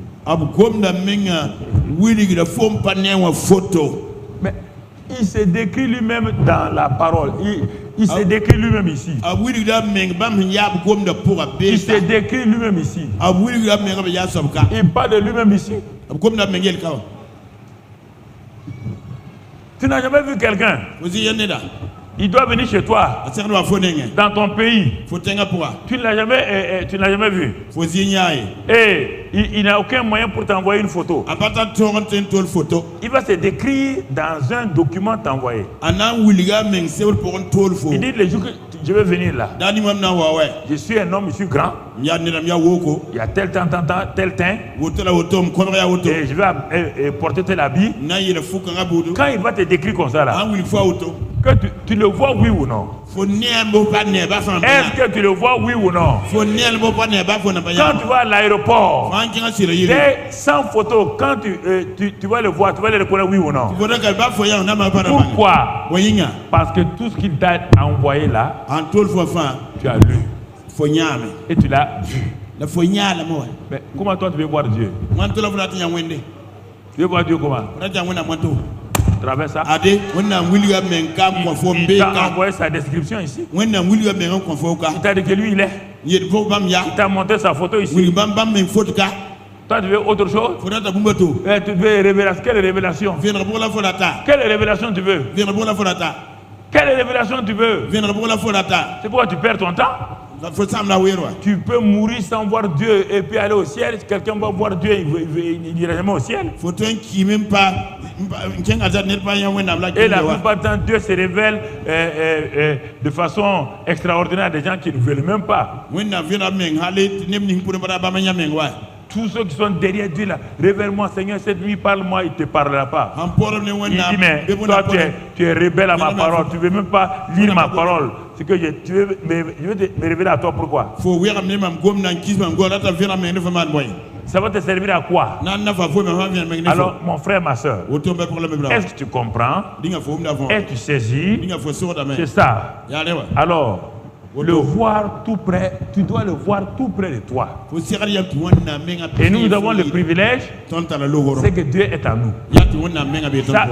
Mais il se décrit lui-même dans la parole. Il se décrit lui-même ici. Il se décrit lui-même ici. Il parle de lui-même ici. Tu n'as jamais vu quelqu'un? Il doit venir chez toi, dans ton pays. Tu ne l'as jamais vu. Et il n'a aucun moyen pour t'envoyer une photo. Il va se décrire dans un document t'envoyer. Il dit, le jour que je vais venir là, je suis un homme, je suis grand. Il y a tel temps, tel teint. Et je vais porter tel habit. Quand il va te décrire comme ça là, que tu le vois oui ou non? Est-ce que tu le vois oui ou non? Quand tu vas à l'aéroport, sans photo, quand tu vas le voir, tu vas le reconnaître oui ou non? Pourquoi? Parce que tout ce qu'il t'a envoyé là, tu as lu et tu l'as vu. Mais comment toi tu veux voir Dieu? Tu veux voir Dieu comment? Travers ça. Il t'a envoyé sa description ici. Il t'a dit que lui il est. Il t'a montré sa photo ici. Toi, tu veux autre chose? Tu veux révélation? Quelle révélation? Quelle révélation tu veux? Quelle révélation tu veux? C'est pourquoi tu perds ton temps? Tu peux mourir sans voir Dieu et puis aller au ciel. Si quelqu'un va voir Dieu, il n'ira jamais au ciel. Et la plupart du temps, Dieu se révèle de façon extraordinaire à des gens qui ne veulent même pas. Tous ceux qui sont derrière Dieu là, révèle-moi Seigneur, cette nuit parle-moi, il ne te parlera pas. Il dit mais toi tu es rebelle à ma parole, tu ne veux même pas lire ma parole. C'est que je veux me révéler à toi pourquoi? Ça va te servir à quoi? Alors mon frère, ma soeur, est-ce que tu comprends? Est-ce que tu saisis? C'est ça. Alors, le voir tout près, tu dois le voir tout près de toi. Et nous avons le privilège, c'est que Dieu est en nous. Ça,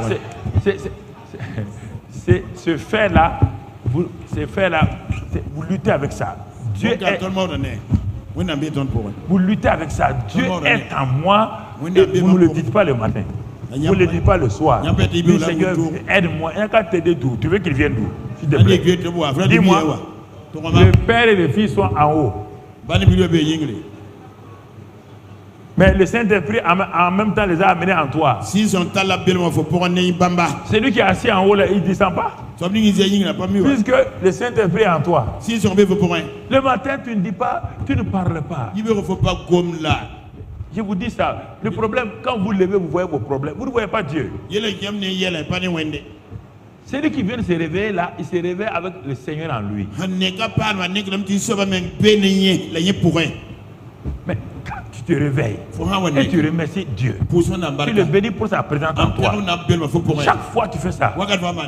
c'est ce fait-là, vous luttez avec ça. Dieu est, vous luttez avec ça. Dieu est en moi et vous ne le dites pas le matin. Vous ne le dites pas le soir. Oui, Seigneur, aide-moi. Il n'y a qu'à t'aider d'où? Tu veux qu'il vienne d'où? S'il te plaît. Dis-moi. Le père et le fils sont en haut. Mais le Saint-Esprit en même temps les a amenés en toi. C'est lui qui est assis en haut là, il ne descend pas. Puisque le Saint-Esprit est en toi. Le matin tu ne dis pas, tu ne parles pas. Je vous dis ça. Le problème, quand vous levez, vous voyez vos problèmes. Vous ne voyez pas Dieu. Celui qui vient de se réveiller là, il se réveille avec le Seigneur en lui. Mais quand tu te réveilles et tu remercies Dieu, tu le bénis pour sa présence en toi. Chaque fois que tu fais ça,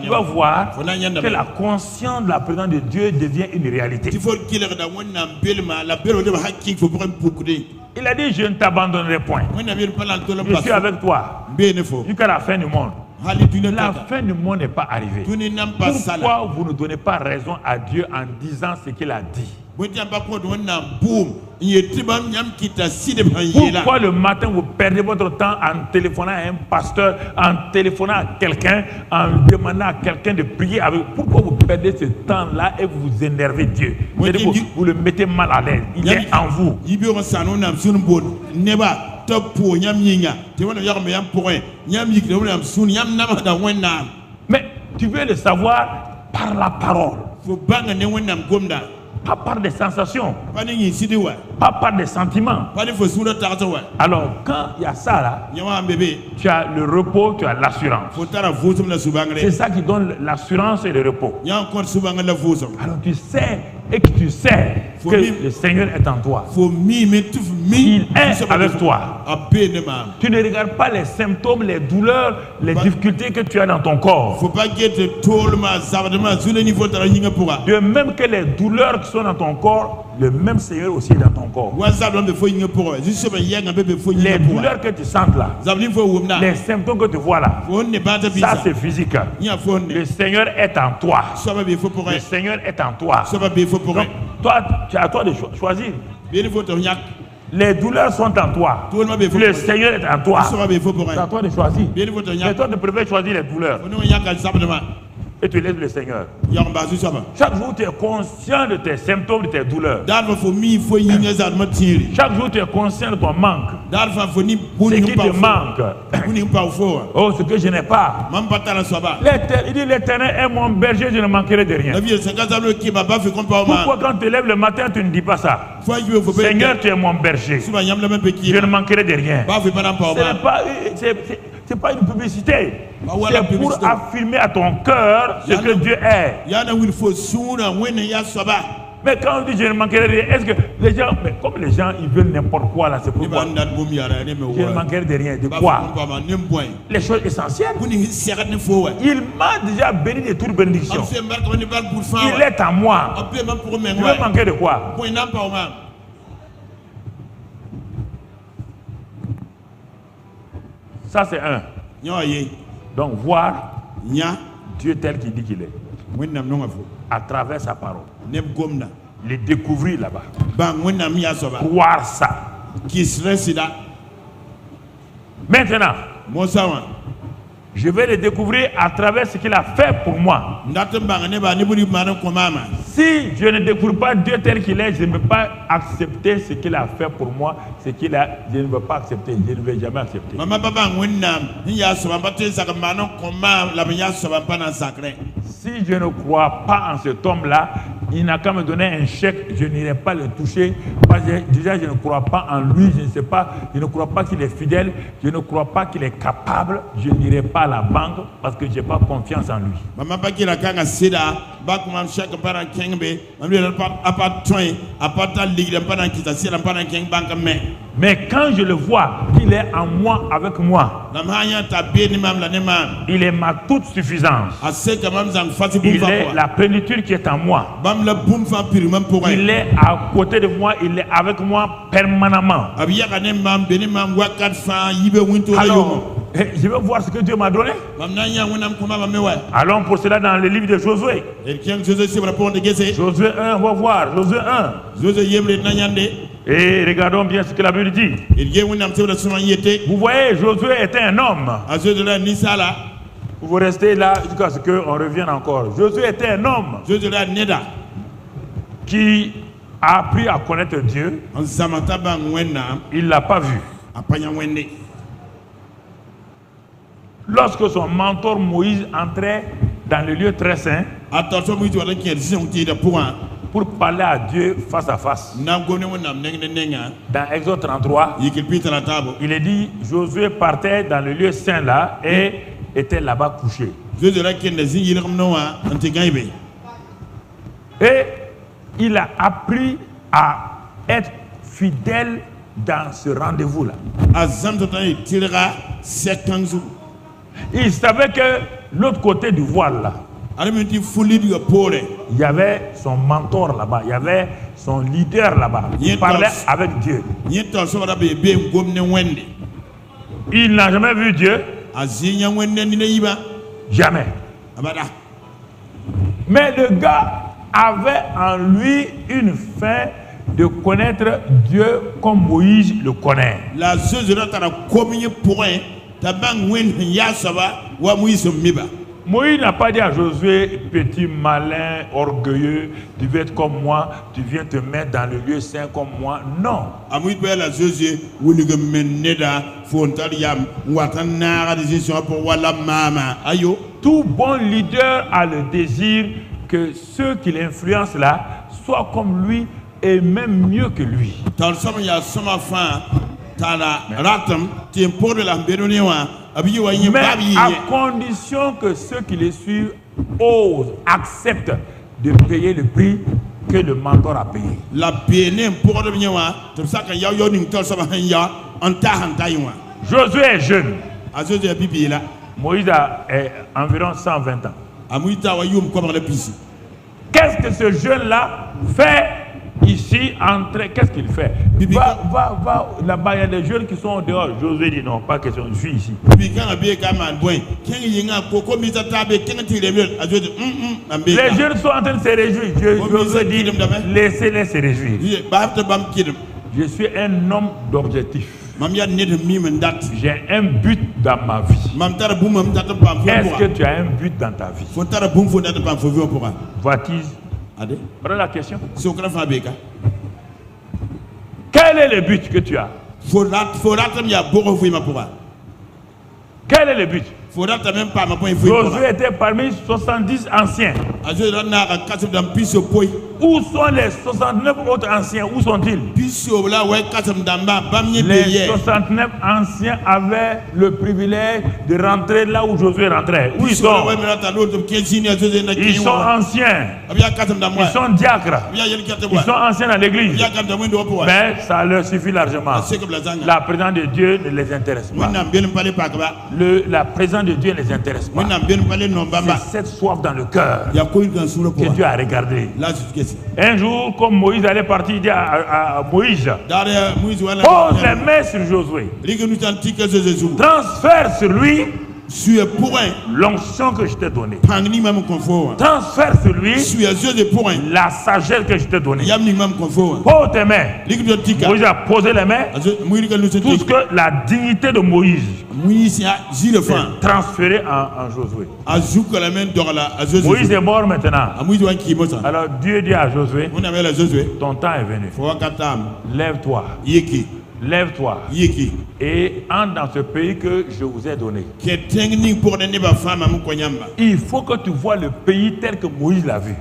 tu vas voir que la conscience de la présence de Dieu devient une réalité. Il a dit, je ne t'abandonnerai point. Je suis avec toi jusqu'à la fin du monde. La fin du monde n'est pas arrivée. Pourquoi vous ne donnez pas raison à Dieu en disant ce qu'il a dit? Pourquoi le matin vous perdez votre temps en téléphonant à un pasteur, en téléphonant à quelqu'un, en demandant à quelqu'un de prier avec vous? Pourquoi vous perdez ce temps-là et vous énervez Dieu? Vous le mettez mal à l'aise. Il est en vous. Mais tu veux le savoir par la parole. Pas par des sensations, pas par des sentiments. Alors quand il y a ça là, tu as le repos, tu as l'assurance. C'est ça qui donne l'assurance et le repos. Alors tu sais et que tu sais que le Seigneur est en toi. Il est avec toi. Tu ne regardes pas les symptômes, les douleurs, les difficultés que tu as dans ton corps. De même que les douleurs qui sont dans ton corps, le même Seigneur aussi est dans ton corps. Les douleurs que tu sens là, les symptômes que tu vois là, ça c'est physique. Le Seigneur est en toi. Le Seigneur est en toi. Donc, toi, tu as à toi de choisir. Les douleurs sont en toi. Le Seigneur est en toi. C'est à toi de choisir. Mais toi, tu préfères choisir les douleurs. Et tu laisses le Seigneur. Chaque jour, tu es conscient de tes symptômes, de tes douleurs. Chaque jour, tu es conscient de ton manque. Ce qui te manque. Oh, ce que je n'ai pas. Il dit, l'Éternel est mon berger, je ne manquerai de rien. Pourquoi quand tu te lèves le matin, tu ne dis pas ça? Seigneur, tu es mon berger. Je ne manquerai de rien. Ce n'est pas une publicité. C'est pour affirmer à ton cœur ce que Dieu est. Mais quand on dit je ne manquerai de rien, est-ce que les gens, mais comme les gens ils veulent n'importe quoi là, c'est pourquoi je ne manquerai de rien. De quoi? Les choses essentielles. Il m'a déjà béni de toute bénédiction. Il est à moi. Je veux manquer de quoi? Ça c'est un. Donc voir Dieu tel qu'il dit qu'il est. À travers sa parole. Le découvrir là-bas. Voir ça. Maintenant, je vais le découvrir à travers ce qu'il a fait pour moi. Si je ne découvre pas Dieu tel qu'il est, je ne peux pas accepter ce qu'il a fait pour moi, je ne veux pas accepter, je ne vais jamais accepter. Si je ne crois pas en cet homme-là, il n'a qu'à me donner un chèque, je n'irai pas le toucher. Parce que déjà, je ne crois pas en lui, je ne sais pas, je ne crois pas qu'il est fidèle, je ne crois pas qu'il est capable, je n'irai pas à la banque parce que je n'ai pas confiance en lui. Mais quand je le vois, qu'il est en moi, avec moi, il est ma toute suffisance. Il est la plénitude qui est en moi. Il est à côté de moi, il est avec moi permanemment. Alors, je vais voir ce que Dieu m'a donné. Allons pour cela dans le livre de Josué. Josué 1, on va voir. Josué 1. Et regardons bien ce que la Bible dit. Vous voyez, Josué était un homme. Vous restez là jusqu'à ce qu'on revienne encore. Josué était un homme qui a appris à connaître Dieu. Il ne l'a pas vu. Lorsque son mentor Moïse entrait dans le lieu très saint pour parler à Dieu face à face, dans Exode 33, il est dit Josué partait dans le lieu saint là et était là-bas couché. Et il a appris à être fidèle dans ce rendez-vous-là. Il savait que l'autre côté du voile là, il y avait son mentor là-bas, il y avait son leader là-bas. Il parlait avec Dieu. Il n'a jamais vu Dieu. Jamais. Mais le gars avait en lui une faim de connaître Dieu comme Moïse le connaît. Moïse n'a pas dit à Josué, petit malin, orgueilleux, tu veux être comme moi, tu viens te mettre dans le lieu saint comme moi. Non. Tout bon leader a le désir que ceux qui l'influencent là soient comme lui et même mieux que lui. Mais à condition que ceux qui les suivent osent, acceptent de payer le prix que le mentor a payé. Josué est jeune. Moïse a environ 120 ans. Qu'est-ce que ce jeune-là fait ici, qu'est-ce qu'il fait? Va là-bas, il y a des jeunes qui sont dehors. Josué dit non, pas question, je suis ici. Les jeunes sont en train de se réjouir. Josué dit laissez-les se réjouir. Je suis un homme d'objectif. J'ai un but dans ma vie. Est-ce que tu as un but dans ta vie? Vois-tu? Voilà la question. Quel est le but que tu as? Quel est le but? Josué était parmi 70 anciens. Où sont les 69 autres anciens? Où sont-ils? Les 69 anciens avaient le privilège de rentrer là où Josué rentrait. Où ils sont? Ils sont anciens. Ils sont diacres. Ils sont anciens dans l'église. Mais ça leur suffit largement. La présence de Dieu ne les intéresse pas. La présence de Dieu ne les intéresse pas. C'est cette soif dans le cœur que Dieu a regardé. Un jour, comme Moïse allait partir, il dit à Moïse, pose les mains sur Josué, transfère sur lui l'onction que je t'ai donnée. Transfère sur lui la sagesse que je t'ai donnée. Pose tes mains. Moïse a posé les mains. Tout ce que la dignité de Moïse est transférée en Josué. Moïse est mort maintenant. Alors Dieu dit à Josué, ton temps est venu. Lève-toi. Lève-toi et entre dans ce pays que je vous ai donné. Il faut que tu vois le pays tel que Moïse l'a vu.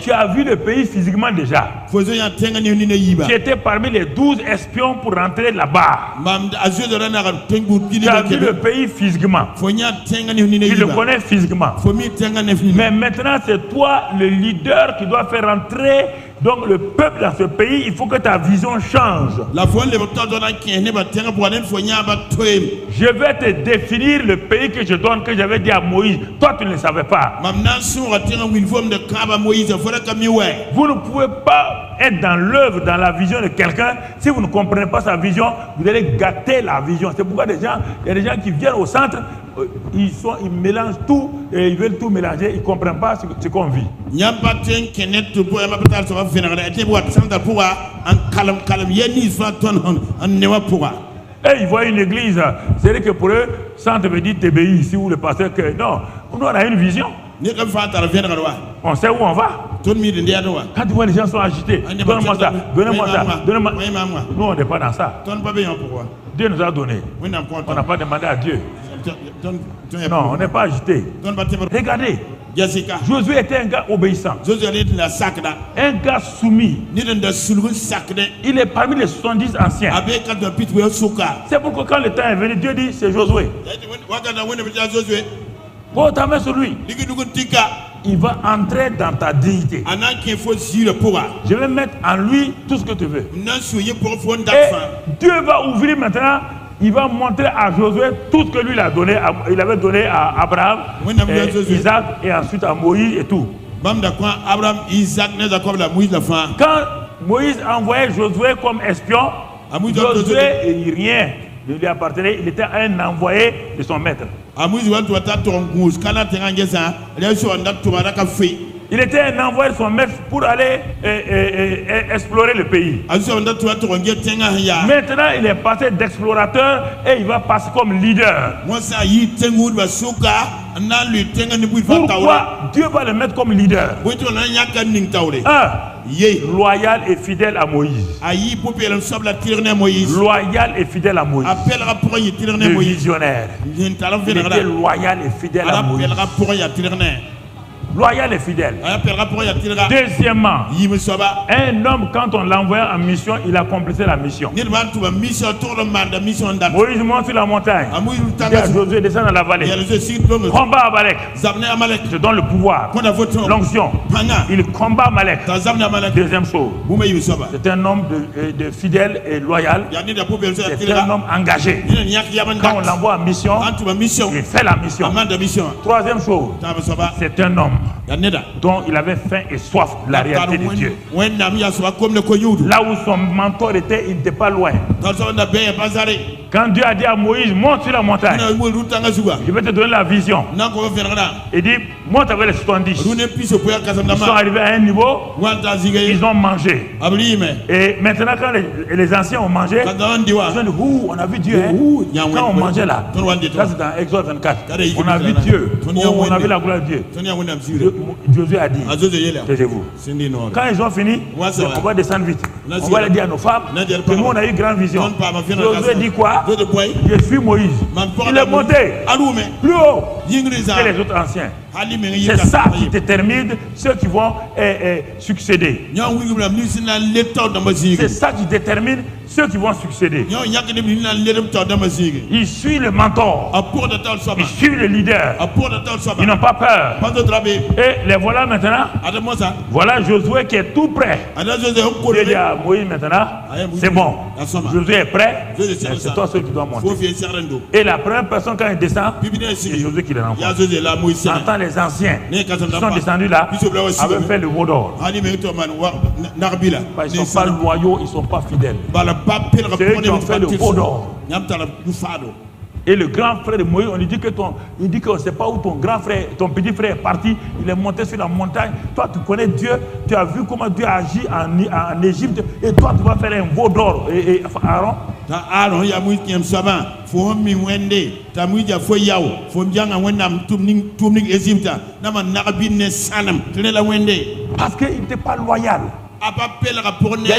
Tu as vu le pays physiquement déjà. Tu étais parmi les 12 espions pour rentrer là-bas. Tu as vu le pays physiquement. Tu le connais physiquement. Mais maintenant c'est toi le leader qui doit faire rentrer donc le peuple dans ce pays. Il faut que ta vision change. Je vais te définir le pays que je donne, que j'avais dit à Moïse. Toi tu ne le savais pas. Vous ne pouvez pas être dans l'œuvre, dans la vision de quelqu'un. Si vous ne comprenez pas sa vision, vous allez gâter la vision. C'est pourquoi il y a des gens qui viennent au centre, ils mélangent tout et ils veulent tout mélanger, ils ne comprennent pas ce qu'on vit. Et ils voient une église, c'est-à-dire que pour eux, centre veut dire TBI ici où le pasteur que non, nous on a une vision. On sait où on va. Quand tu vois les gens sont agités, donne-moi ça, donnez-moi ça, donnez-moi. Nous on n'est pas dans ça. Dieu nous a donné. On n'a pas demandé à Dieu. Non, on n'est pas agité. Regardez, Josué était un gars obéissant, un gars soumis. Il est parmi les 70 anciens. C'est pourquoi quand le temps est venu, Dieu dit c'est Josué. Pose ta main sur lui. Il va entrer dans ta dignité. Je vais mettre en lui tout ce que tu veux. Et Dieu va ouvrir maintenant. Il va montrer à Josué tout ce que lui il avait donné à Abraham, Isaac et ensuite à Moïse et tout. Quand Moïse envoyait Josué comme espion, Josué, rien ne lui appartenait. Il était un envoyé de son maître. Il était un envoyé de son maître pour aller explorer le pays. Maintenant, il est passé d'explorateur et il va passer comme leader. Pourquoi Dieu va le mettre comme leader? Loyal et fidèle à Moïse. Loyal et fidèle à Moïse. Le visionnaire. Il était loyal et fidèle à Moïse. Loyal et fidèle. Deuxièmement, un homme, quand on l'envoie en mission, il accomplissait la mission. Moïse monte sur la montagne. Il a Josué descend dans la vallée. Combat Amalek. Je donne le pouvoir, l'onction. Il combat Amalek. Deuxième chose, c'est un homme de fidèle et loyal. C'est un homme engagé. Quand on l'envoie en mission, il fait la mission. Troisième chose, c'est un homme dont il avait faim et soif de la réalité de Dieu. Là où son mentor était, il n'était pas loin. Quand Dieu a dit à Moïse, monte sur la montagne, je vais te donner la vision. Il dit, monte avec les 70. Ils sont arrivés à un niveau, ils ont mangé. Et maintenant, quand les anciens ont mangé, ils ont dit, on a vu Dieu. Quand on mangeait là, ça c'est dans Exode 24, on a vu Dieu, on a vu la gloire de Dieu. Josué a dit, taisez-vous. Quand ils ont fini, on va descendre vite. On va le dire à nos femmes que nous on a eu grande vision. Josué dit quoi? Je suis Moïse. Il est monté plus haut que les autres anciens. C'est ça qui détermine ceux qui vont succéder. C'est ça qui détermine ceux qui vont succéder. Il suit le mentor. Il suit le leader. Ils n'ont pas peur. Et les voilà maintenant. Voilà Josué qui est tout prêt. Dieu dit à Moïse maintenant, c'est bon. Josué est prêt. C'est toi seul qui dois monter. Et la première personne quand il descend, c'est Josué qui le rencontre. J'entends les anciens qui sont descendus là avaient fait le veau d'or. Ils ne sont pas loyaux, ils ne sont pas fidèles. C'est eux qui ont fait le veau d'or. Et le grand frère de Moïse, on lui dit que il dit qu'on ne sait pas où ton grand frère, ton petit frère est parti. Il est monté sur la montagne. Toi, tu connais Dieu. Tu as vu comment Dieu agit en Égypte. Et toi, tu vas faire un veau d'or. Et Aaron. Aaron, il y a Moïse qui aime ça. Faut me wende. Ta Moïse a fait yao. Faut bien en wendam tumnik Égypte. Nama narabine sanam. Tu l'as la wende. Parce qu'il n'était pas loyal. Il y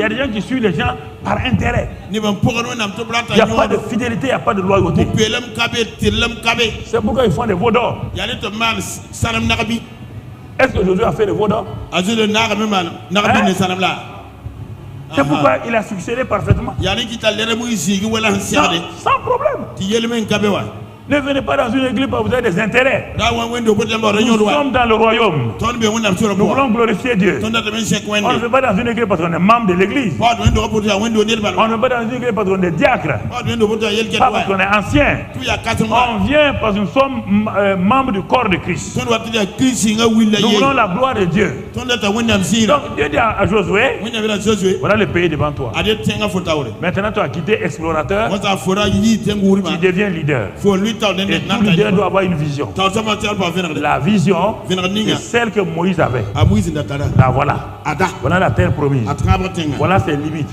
a des gens qui suivent les gens par intérêt. Il n'y a pas de fidélité, il n'y a pas de loyauté. C'est pourquoi ils font des veaux d'or. Est-ce que Josué a fait des veaux d'or? C'est pourquoi il a succédé parfaitement. Sans problème. Ne venez pas dans une église parce que vous avez des intérêts. Nous sommes dans le royaume. Nous voulons glorifier Dieu. On ne veut pas dans une église parce qu'on est membre de l'église. On ne veut pas dans une église parce qu'on est diacre. Pas parce qu'on est ancien. On vient parce que nous sommes membres du corps de Christ. Nous voulons la gloire de Dieu. Donc Dieu dit à Josué, voilà le pays devant toi. Maintenant tu as quitté explorateur. Tu deviens leader. Et tout leader doit avoir une vision. La vision est celle que Moïse avait. Là, voilà. Voilà la terre promise. Voilà ses limites.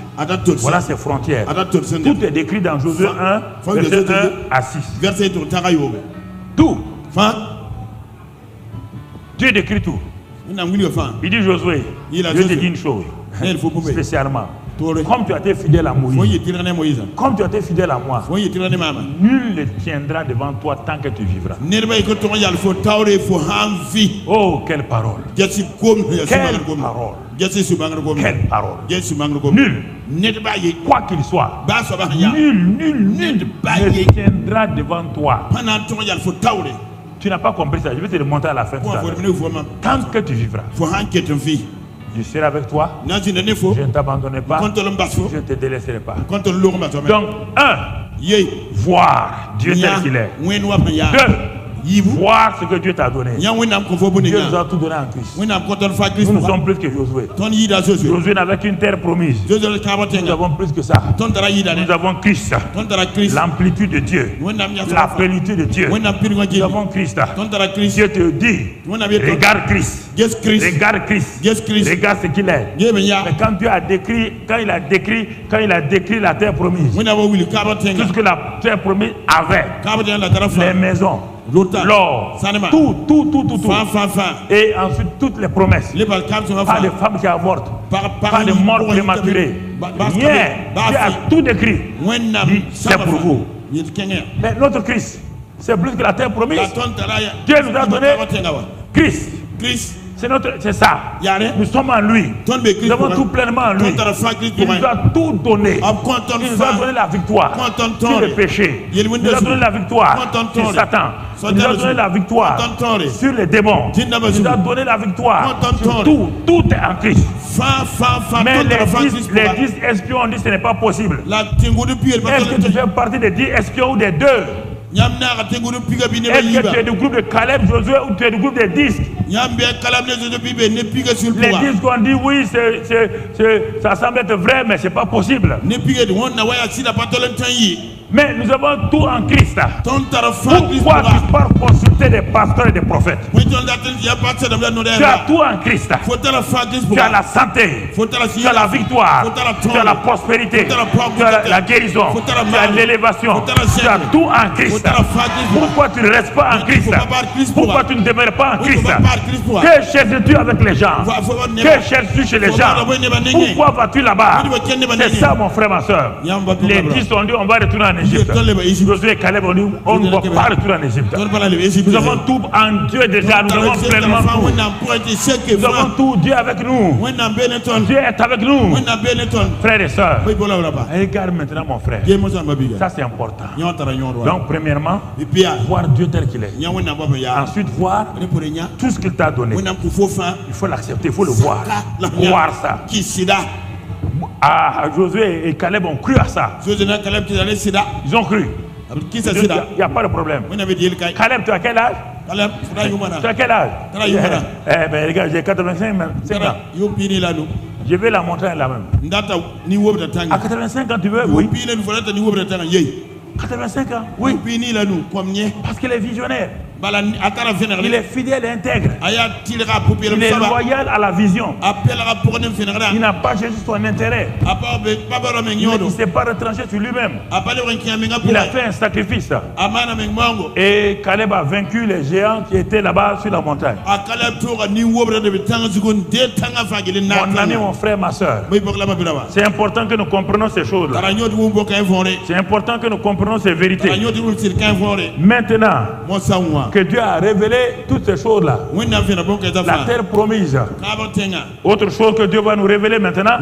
Voilà ses frontières. Tout est décrit dans Josué 1, verset 1 à 6. Tout. Dieu décrit tout. Il dit Josué, je te dis une chose, spécialement. Comme tu as été fidèle à Moïse, comme tu as été fidèle à moi, nul ne tiendra devant toi tant que tu vivras. Oh, quelle parole! Quelle parole! Quelle parole! Nul, quoi qu'il soit, nul ne tiendra devant toi. Tu n'as pas compris ça, je vais te le montrer à la fin. Tant que tu vivras. Je serai avec toi. Je ne t'abandonnerai pas. Je ne te délaisserai pas. Donc, voir Dieu tel qu'il est. 2, voir ce que Dieu t'a donné. Dieu nous a tout donné en Christ. Nous sommes plus que Josué. Josué n'avait qu'une terre promise. Nous avons plus que ça. Nous avons Christ. L'amplitude de Dieu. La plénitude de Dieu. Nous avons Christ. Dieu te dit, regarde Christ. Regarde Christ. Regarde ce qu'il est. Mais quand Dieu a décrit, quand il a décrit la terre promise, tout ce que la terre promise avait, les maisons, l'or, tout. Et ensuite toutes les promesses. Pas de femmes qui avortent, pas de morts prématurés. Rien. Dieu a tout décrit. C'est pour vous. Mais notre Christ, c'est plus que la terre promise. Dieu nous a donné Christ. C'est ça. Nous sommes en lui. Nous avons tout pleinement en lui. Il nous a tout donné. Il nous a donné la victoire sur le péché. Il nous a donné la victoire sur Satan. Il nous a donné la victoire sur les démons. Il nous a donné la victoire sur tout. Tout est en Christ. Mais les 10 espions ont dit que ce n'est pas possible. Est-ce que tu fais partie des 10 espions ou des 2? Est-ce que tu es du groupe de Caleb, Josué, ou tu es du groupe des 10? Les 10 ont dit oui, ça semble être vrai, mais ce n'est pas possible. Mais nous avons tout en Christ. Pourquoi tu pars consulter des pasteurs et des prophètes? Tu as tout en Christ. Tu as la santé, tu as la victoire, tu as la prospérité, tu as la guérison, tu as l'élévation, tu as tout en Christ. Pourquoi tu ne restes pas en Christ? Pourquoi tu ne demeures pas en Christ? Que cherches-tu avec les gens? Que cherches-tu chez les gens? Pourquoi vas-tu là-bas? C'est ça, mon frère, ma soeur. Les 10 ont dit on va retourner en Égypte. Josué et Caleb ont dit on ne va pas retourner en Égypte. Nous avons tout en Dieu déjà. Nous avons pleinement tout. Nous avons tout. Dieu est avec nous. Dieu est avec nous. Frères et sœurs, regarde maintenant mon frère. Ça c'est important. Donc premièrement, voir Dieu tel qu'il est. Ensuite voir tout ce qu'il t'a donné. Il faut l'accepter, il faut le voir. Voir ça. Josué et Caleb ont cru à ça. Ils ont cru. Il n'y a pas de problème. Caleb, tu as quel âge? Tu as quel âge? Eh bien, les gars, j'ai 85 ans. Je vais la montrer là-même. À 85 ans, tu veux? Oui. 85 ans. Oui. Parce qu'il est visionnaire. Il est fidèle et intègre. Il est loyal à la vision. Il n'a pas cherché son intérêt. Il ne s'est pas retranché sur lui-même. Il a fait un sacrifice. Et Caleb a vaincu les géants qui étaient là-bas sur la montagne. Mon ami, mon frère, ma soeur, c'est important que nous comprenions ces choses-là. C'est important que nous comprenions ces vérités. Maintenant que Dieu a révélé toutes ces choses-là, la terre promise, autre chose que Dieu va nous révéler maintenant,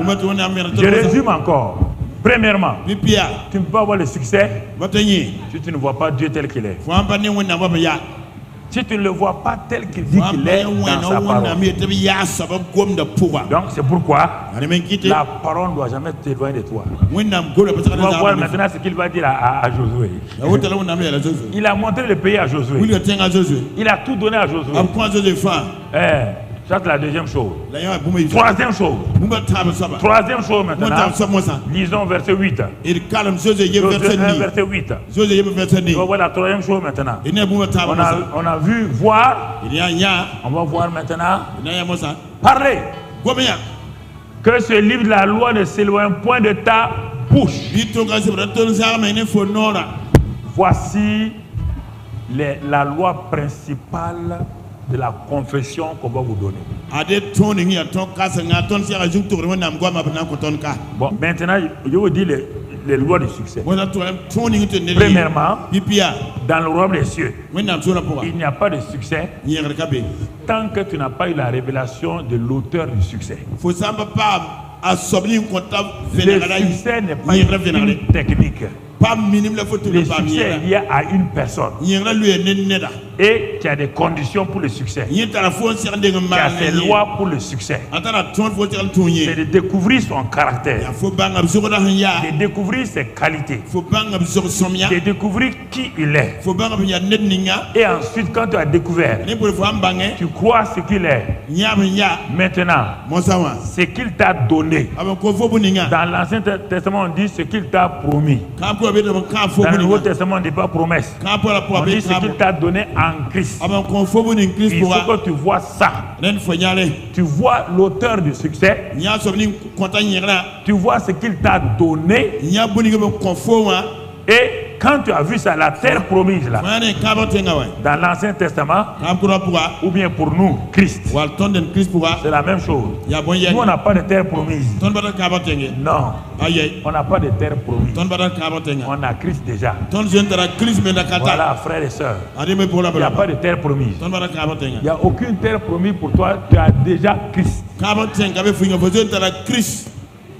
je résume encore. Premièrement, tu ne peux pas avoir le succès si tu ne vois pas Dieu tel qu'il est. Si tu ne le vois pas tel qu'il dit qu'il est dans sa parole. Donc c'est pourquoi la parole ne doit jamais t'éloigner de toi. Tu vas voir maintenant ce qu'il va dire à Josué. Il a montré le pays à Josué. Il a tout donné à Josué. Ça c'est la deuxième chose. Troisième chose. Troisième chose maintenant. Lisons verset 8. Verset 8. On va voir la troisième chose maintenant. On a vu, voir. On va voir maintenant. Parler. Que ce livre de la loi ne s'éloigne point de ta bouche. Voici la loi principale de la confession qu'on va vous donner. Bon, maintenant, je vous dis les lois du succès. Premièrement, dans le royaume des cieux, il n'y a pas de succès tant que tu n'as pas eu la révélation de l'auteur du succès. Le succès n'est pas une technique. Le succès est lié à une personne. Et tu as des conditions pour le succès. Tu as ses lois pour le succès. C'est de découvrir son caractère. De découvrir ses qualités. De découvrir qui il est. Et ensuite, quand tu as découvert, tu crois ce qu'il est. Maintenant, ce qu'il t'a donné. Dans l'Ancien Testament, on dit ce qu'il t'a promis. Dans le Nouveau Testament, on ne dit pas promesse. On dit ce qu'il t'a donné en Christ. Il faut que tu vois ça. Tu vois l'auteur du succès. Tu vois ce qu'il t'a donné. Et quand tu as vu ça, la terre promise là, dans l'Ancien Testament, ou bien pour nous, Christ, c'est la même chose. Nous, on n'a pas de terre promise. Non, on n'a pas de terre promise. On a Christ déjà. Voilà, frères et sœurs. Il n'y a pas de terre promise. Il n'y a aucune terre promise pour toi. Tu as déjà Christ.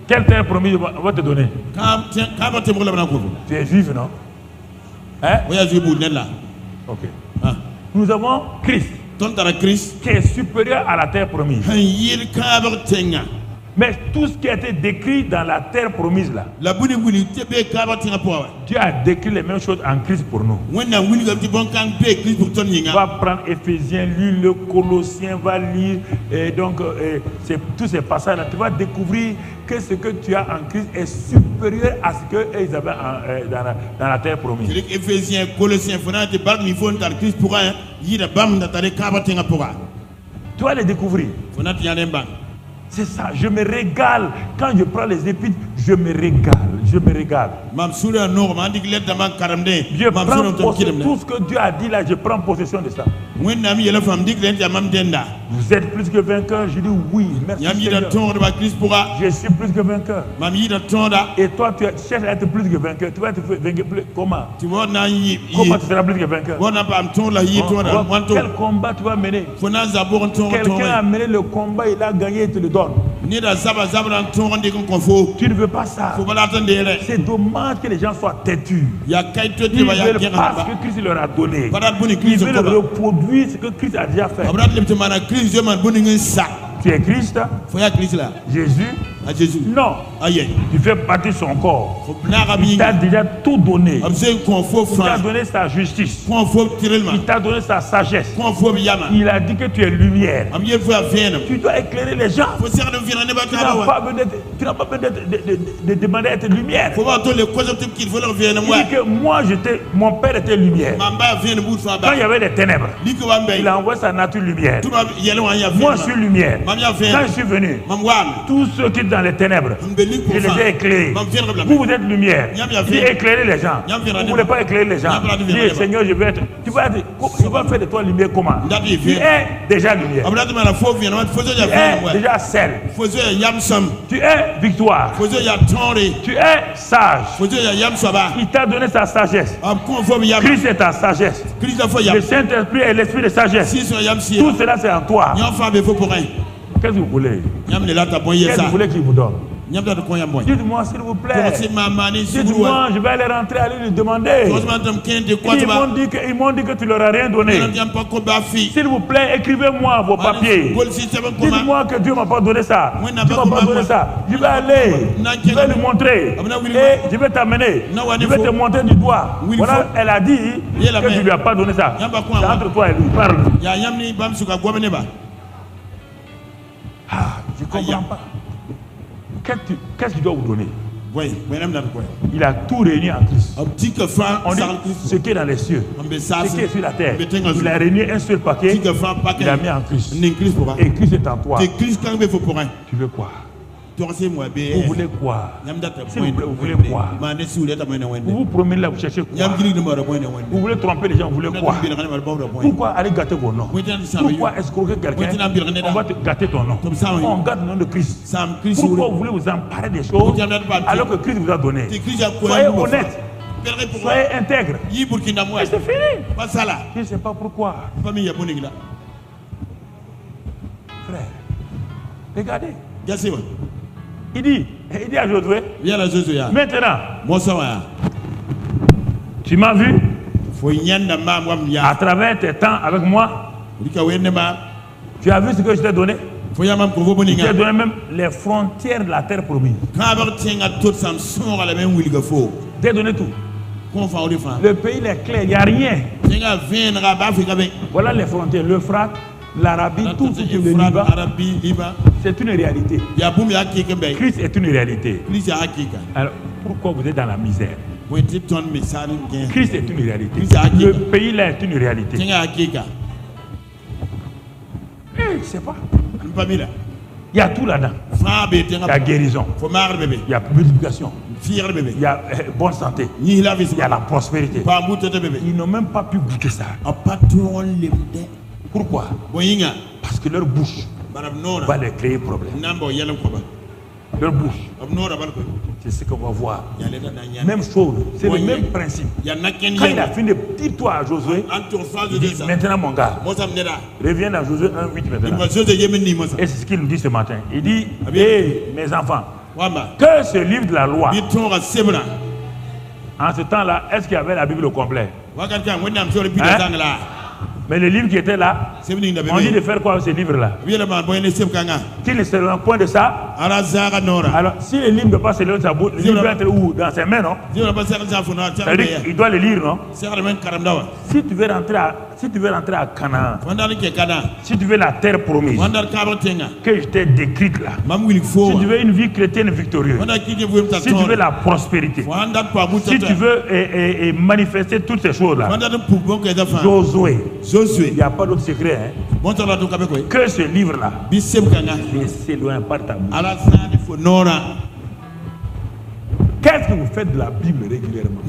Quelle terre promise on va te donner? Tu es juif, non? Hein? Ok. Nous avons Christ qui est supérieur à la terre promise. Mais tout ce qui a été décrit dans la terre promise là, Dieu a décrit les mêmes choses en Christ pour nous. Va prendre Éphésiens, lis le Colossiens, va lire tous ces passages là. Tu vas découvrir que ce que tu as en Christ est supérieur à ce qu'ils avaient dans la terre promise. Éphésiens, Colossiens, tu vas les découvrir. C'est ça, je me régale. Quand je prends les épîtres, je me régale. Je prends tout ce que Dieu a dit là, je prends possession de ça. Vous êtes plus que vainqueur. Je dis oui, merci Seigneur. Je suis plus que vainqueur. Et toi, tu cherches à être plus que vainqueur. Tu vas être vainqueur plus. Comment? Comment tu seras plus que vainqueur? Quel combat tu vas mener? Quelqu'un a mené le combat, il a gagné, il te le donne. Tu ne veux pas ça. C'est dommage que les gens soient têtus. Ils veulent pas ce que Christ leur a donné. Ils veulent reproduire ce que Christ a déjà fait. Tu es Christ? Jésus? Non. Tu fais partie de son corps. Il t'a déjà tout donné. Il t'a donné sa justice. Il t'a donné sa sagesse. Il a dit que tu es lumière. Tu dois éclairer les gens. Tu n'as pas besoin de demander à être lumière. Faut voir tous les causes qu'il faut leur viennent moi. Il dit que moi mon père était lumière. Quand il y avait des ténèbres, il a envoyé sa nature lumière. Moi je suis lumière. Quand je suis venu, tous ceux qui sont dans les ténèbres, je les ai éclairés. Vous êtes lumière. Il dit éclairer les gens. Vous ne voulez pas éclairer les gens. Il dit Seigneur, je vais être. Tu vas faire de toi lumière comment? Tu es déjà lumière. Tu es déjà sel. Tu es victoire. Tu es sage. Il t'a donné sa sagesse. Christ est ta sagesse. Le Saint-Esprit est l'esprit de sagesse. Tout cela c'est en toi. Qu'est-ce que vous voulez? Qu'est-ce que vous voulez qu'il vous donne? Dites-moi s'il vous plaît. Dites-moi, je vais aller rentrer, aller lui demander. Ils m'ont dit que tu leur as rien donné. S'il vous plaît, écrivez-moi vos papiers. Dites-moi que Dieu m'a pas donné ça. Dieu m'a pas donné ça. Je vais aller, je vais lui montrer. Et je vais t'amener. Je vais te montrer du doigt. Voilà, elle a dit que tu lui as pas donné ça. C'est entre toi et lui. Parle. Je comprends pas. Qu'est-ce qu'il doit vous donner? Il a tout réuni en Christ. On dit ce qui est dans les cieux, ce qui est sur la terre. Il a réuni un seul paquet, il a mis en Christ. Et Christ est en toi. Tu veux quoi? Vous voulez quoi? S'il vous plaît, vous voulez quoi? Vous vous promenez là, vous cherchez quoi? Vous voulez tromper les gens, vous voulez quoi? Pourquoi aller gâter vos noms? Pourquoi escroquer quelqu'un? On va te gâter ton nom. On gâte le nom de Christ. Pourquoi vous voulez vous emparer des choses alors que Christ vous a donné? Soyez honnête. Soyez intègre. Et c'est fini. Je ne sais pas pourquoi. Frère, regardez. Il dit à Josué, maintenant, tu m'as vu à travers tes temps avec moi. Tu as vu ce que je t'ai donné. Je t'ai donné même les frontières de la terre promise. Je t'ai donné tout. Le pays est clair, il n'y a rien. Voilà les frontières, l'Euphrate, l'Arabie, tout ce qui est le Liban. C'est une réalité. Christ est une réalité. Alors, pourquoi vous êtes dans la misère? Christ est une réalité. Le pays là est une réalité. Je sais pas. Il y a tout là-dedans. Il y a guérison. Il y a multiplication. Il y a bonne santé. Il y a la prospérité. Ils n'ont même pas pu goûter ça. Pourquoi? Parce que leur bouche va les créer problème. Leur bouche, c'est ce qu'on va voir. Même chose, c'est le même principe. Quand il a fini de dire toi à Josué, il dit maintenant mon gars, reviens dans Josué 1:8 maintenant. Et c'est ce qu'il nous dit ce matin. Il dit, hey, mes enfants, que ce livre de la loi, en ce temps-là, est-ce qu'il y avait la Bible au complet? Mais le livre qui était là, on dit de faire quoi avec ce livre-là? Qu'il ne se rend point de ça. Alors, si le livre ne peut pas se lire de sa bouche, le livre doit être où? Dans ses mains, non? C'est-à-dire qu'il doit le lire, non? Si tu veux rentrer à Canaan, si tu veux la terre promise, que je t'ai décrite là, si tu veux une vie chrétienne victorieuse, si tu veux la prospérité, si tu veux manifester toutes ces choses-là, Josué, il n'y a pas d'autre secret. Que ce livre-là ne s'éloigne pas de ta bouche. Qu'est-ce que vous faites de la Bible régulièrement?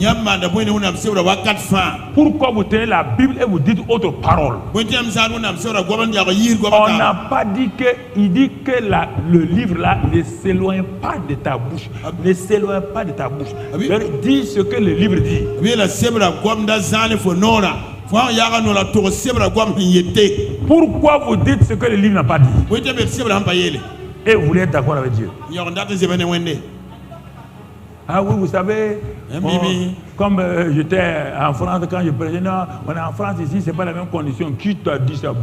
Pourquoi vous tenez la Bible et vous dites autre parole? On n'a pas dit que, il dit que le livre là ne s'éloigne pas de ta bouche. Ne s'éloigne pas de ta bouche. Dis ce que le livre dit. Pourquoi vous dites ce que le livre n'a pas dit? Et vous voulez être d'accord avec Dieu? Ah oui, vous savez, comme j'étais en France quand je prêchais, non, on est en France ici, c'est pas la même condition. Qui t'a dit ça?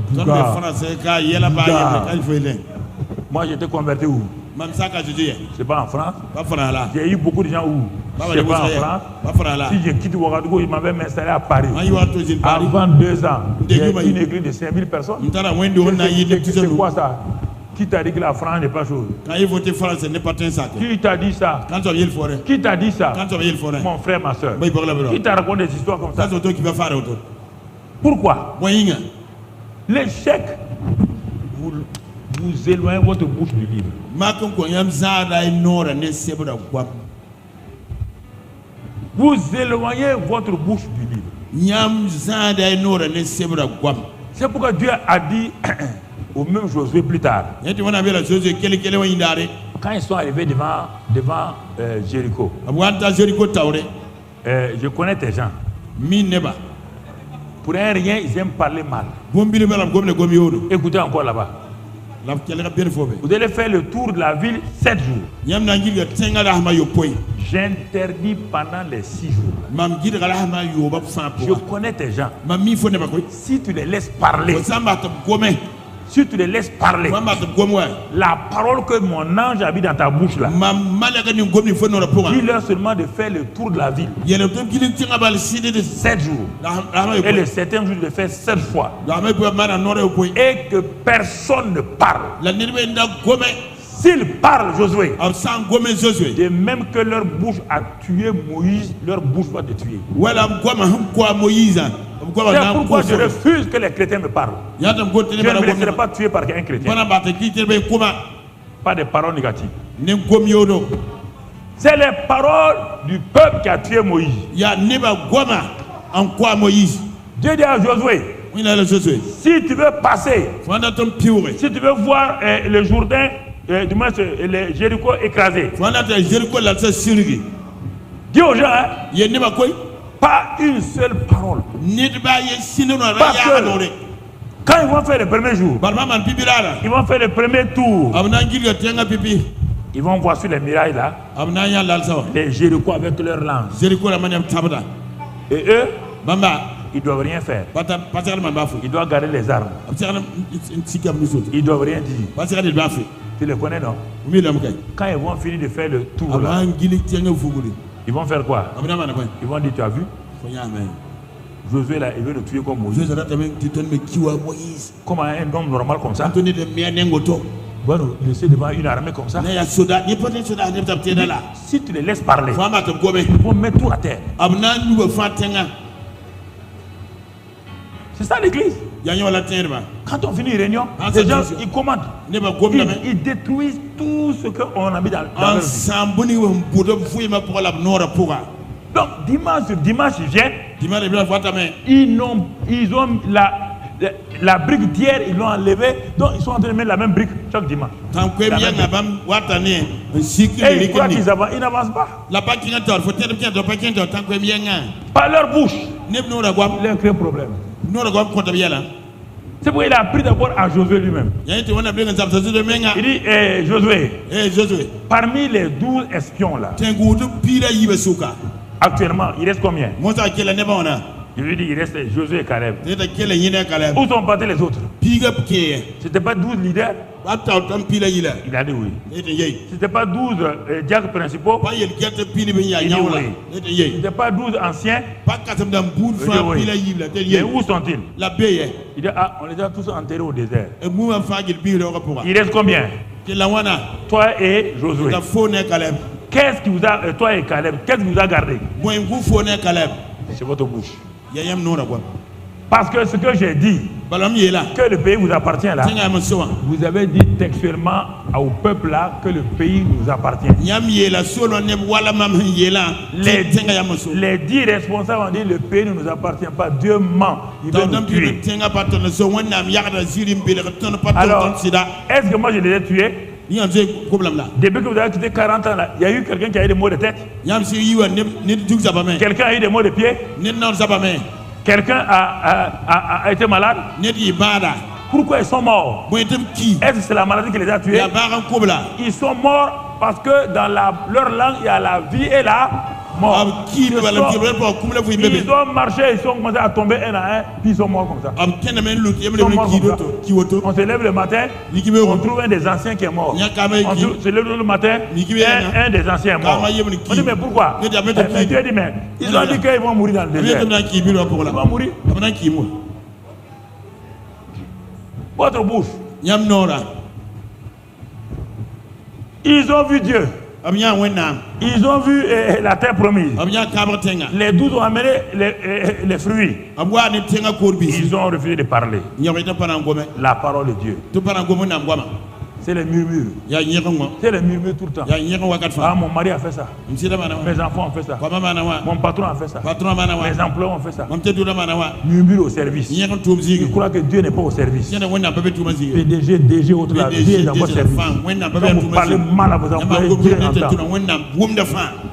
Moi j'étais converti où? C'est pas en France. J'ai eu beaucoup de gens où? C'est pas en France. Si je quitte Ouagadougou, ils m'avaient installé à Paris. Avant 2 ans, il y a une église de 5000 personnes. C'est quoi ça? Qui t'a dit que la France n'est pas chose? Quand il vote France, ce n'est pas un sac. Qui t'a dit ça? Quand tu as vu le forêt. Qui t'a dit ça? Quand tu as vu le forêt. Mon frère, ma soeur. Qui t'a raconté des histoires comme ça? Ça, c'est toi qui vas faire autre. Pourquoi? L'échec, vous éloignez votre bouche du livre. Vous éloignez votre bouche du livre. C'est pourquoi Dieu a dit au même Josué plus tard. Quand ils sont arrivés devant Jéricho, je connais tes gens. Pour un rien, ils aiment parler mal. Écoutez encore là-bas. Vous allez faire le tour de la ville 7 jours. J'interdis pendant les 6 jours. Je connais tes gens. Si tu les laisses parler, si tu les laisses parler, la parole que mon ange habite dans ta bouche là, dis-leur seulement de faire le tour de la ville 7 jours. Et le 7e jour de faire 7 fois. Et que personne ne parle. S'ils parlent, Josué, de même que leur bouche a tué Moïse, leur bouche va te tuer. C'est pourquoi je refuse que les chrétiens me parlent. Je ne me laisserai pas tuer par un chrétien. Pas de paroles négatives. C'est les paroles du peuple qui a tué Moïse. Dieu dit à Josué, si tu veux passer, si tu veux voir le Jourdain, du moins le Jéricho écrasé, dis aux gens, pas une seule parole. Parce que quand ils vont faire le premier jour, ils vont faire le premier tour, ils vont voir sur les murailles là, les Jéricho avec leur lance. Et eux, ils ne doivent rien faire. Ils doivent garder les armes. Ils ne doivent rien dire. Tu les connais, non? Quand ils vont finir de faire le tour là, ils vont faire quoi? Ils vont dire, tu as vu? Josué là, il veut le tuer comme Moïse. Comment un homme normal comme ça va nous laisser devant une armée comme ça? Si tu les laisses parler, ils vont mettre tout à terre. C'est ça l'église. Quand on finit une réunion, les gens ils commandent. Ils détruisent tout ce qu'on a mis dans leur vie. Donc dimanche sur dimanche, ils viennent. Ils ont la brique d'hier, ils l'ont enlevée. Donc ils sont en train de mettre la même brique chaque dimanche. Et ils croient qu'ils avancent. Ils n'avancent pas. Par leur bouche, ils ont créé un problème. C'est pourquoi il a appris d'abord à Josué lui-même. Il dit, Josué, parmi les 12 espions là, actuellement, il reste combien? Je lui dis, il reste Josué et Caleb. Où sont partis les autres? C'était pas 12 leaders? Il a dit oui. C'était pas 12 diacres principaux? Il dit oui. C'était pas 12 anciens? Mais où sont-ils? Il dit, ah, on les a tous enterrés au désert. Il reste combien? Toi et Josué. Qu'est-ce qui vous a, toi et Caleb, qu'est-ce qui vous a gardé? C'est votre bouche. Parce que ce que j'ai dit, que le pays vous appartient là, vous avez dit textuellement au peuple là que le pays nous appartient. Les 10 responsables ont dit le pays ne nous appartient pas. Dieu ment. Il veut nous tuer. Alors, est-ce que moi je les ai tués? Depuis que vous avez quitté 40 ans là, il y a eu quelqu'un qui a eu des maux de tête? Quelqu'un a eu des maux de pied? Quelqu'un a été malade? Pourquoi ils sont morts? Est-ce que c'est la maladie qui les a tués? Ils sont morts parce que dans leur langue il y a la vie et la mort. Ils ont marché, ils sont commencé à tomber un à un, puis ils sont morts comme ça. On se lève le matin, on trouve un des anciens qui est mort. On se lève le matin, un des anciens est mort. On dit mais pourquoi? Mais Dieu dit mais ils ont dit qu'ils vont mourir dans le désert. Ils vont mourir. Votre bouche. Ils ont vu Dieu. Ils ont vu la terre promise. Les 12 ont amené les fruits. Ils ont refusé de parler. La parole de Dieu. C'est les murmures. C'est les murmures tout le temps. Ah, mon mari a fait ça. Mes enfants ont fait ça. Mon patron a fait ça. Mes employés ont fait ça. Murmure au service. Je crois que Dieu n'est pas au service. PDG, DG, autre là. Dieu est dans votre service. Quand vous parlez mal à vos employés, Dieu entend.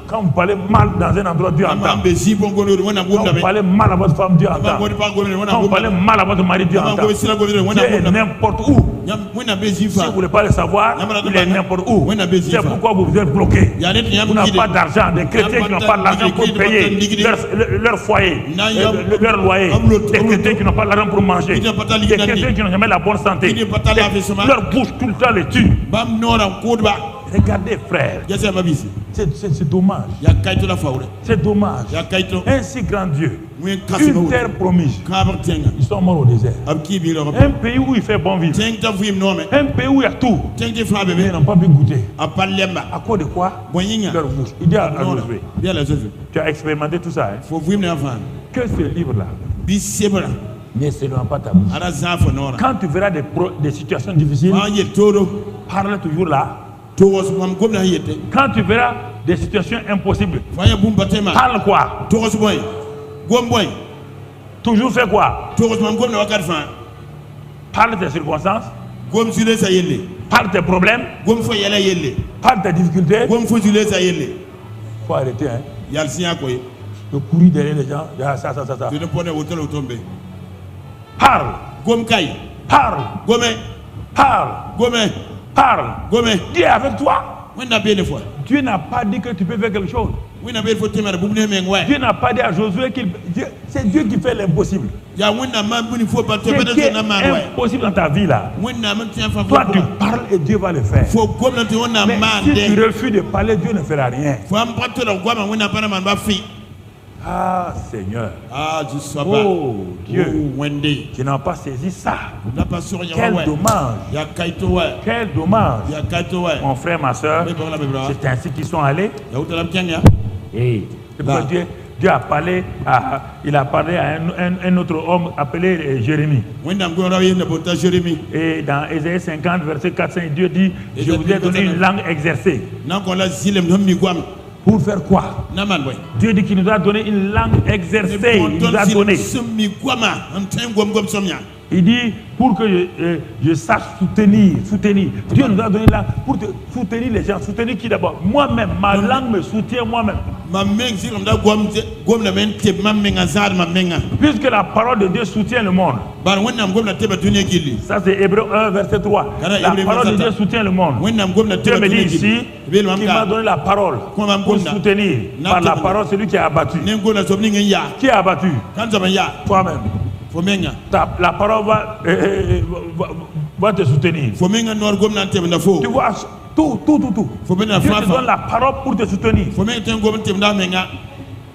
Quand vous parlez mal dans un endroit, Dieu entend. Quand vous parlez mal à votre femme, Dieu entend. Quand vous parlez mal à votre mari, Dieu entend. Dieu est n'importe où. Si vous ne voulez pas le savoir, il est n'importe où. C'est pourquoi vous êtes bloqué. Vous n'avez pas d'argent. Des chrétiens qui n'ont pas d'argent pour payer leur foyer, leur loyer. Des chrétiens qui n'ont pas d'argent pour manger. Des chrétiens qui n'ont jamais la bonne santé. Leur bouche tout le temps les tue. Regardez, frère. C'est dommage. C'est dommage. Un si grand Dieu, une terre promise. Ils sont morts au désert. Un pays où il fait bon vivre. Un pays où il y a tout. Ils n'ont pas pu goûter. À cause de quoi? Leur bouche. Il dit à Josué. Tu as expérimenté tout ça. Que ce livre-là ne seulement pas ta bouche. Quand tu verras des situations difficiles, parle toujours là. Quand tu verras des situations impossibles, parle quoi? Toujours fais quoi? Parle tes circonstances, parle tes problèmes, parle tes difficultés. Il faut arrêter, hein? De courir derrière les gens. Ça. Parle. Parle. Dieu est avec toi. Dieu n'a pas dit que tu peux faire quelque chose. Dieu n'a pas dit à Josué qu'il. C'est Dieu qui fait l'impossible. C'est qui est impossible dans ta vie là. Toi tu parles et Dieu va le faire. Mais si tu refuses de parler, Dieu ne fera rien. Ah Seigneur. Oh Dieu. Tu n'as pas saisi ça. Quel dommage. Quel dommage. Mon frère, ma soeur, c'est ainsi qu'ils sont allés. Et Dieu a parlé à un autre homme appelé Jérémie. Et dans Ésaïe 50, verset 4, Dieu dit: je vous ai donné une langue exercée. Pour faire quoi? Dieu dit qu'il nous a donné une langue exercée. Il nous a donné. Il dit pour que je sache soutenir. Dieu nous a donné une langue pour soutenir les gens. Soutenir qui d'abord? Moi-même. Ma langue me soutient moi-même. Puisque la parole de Dieu soutient le monde. Ça c'est Hébreux 1 verset 3. La parole de Dieu soutient le monde. Dieu me dit ici qu'il m'a donné la parole pour soutenir. Par la parole celui qui a abattu. Qui a abattu? Toi-même. La parole va te soutenir. Tu vois, tout. Dieu te donne la parole pour te soutenir.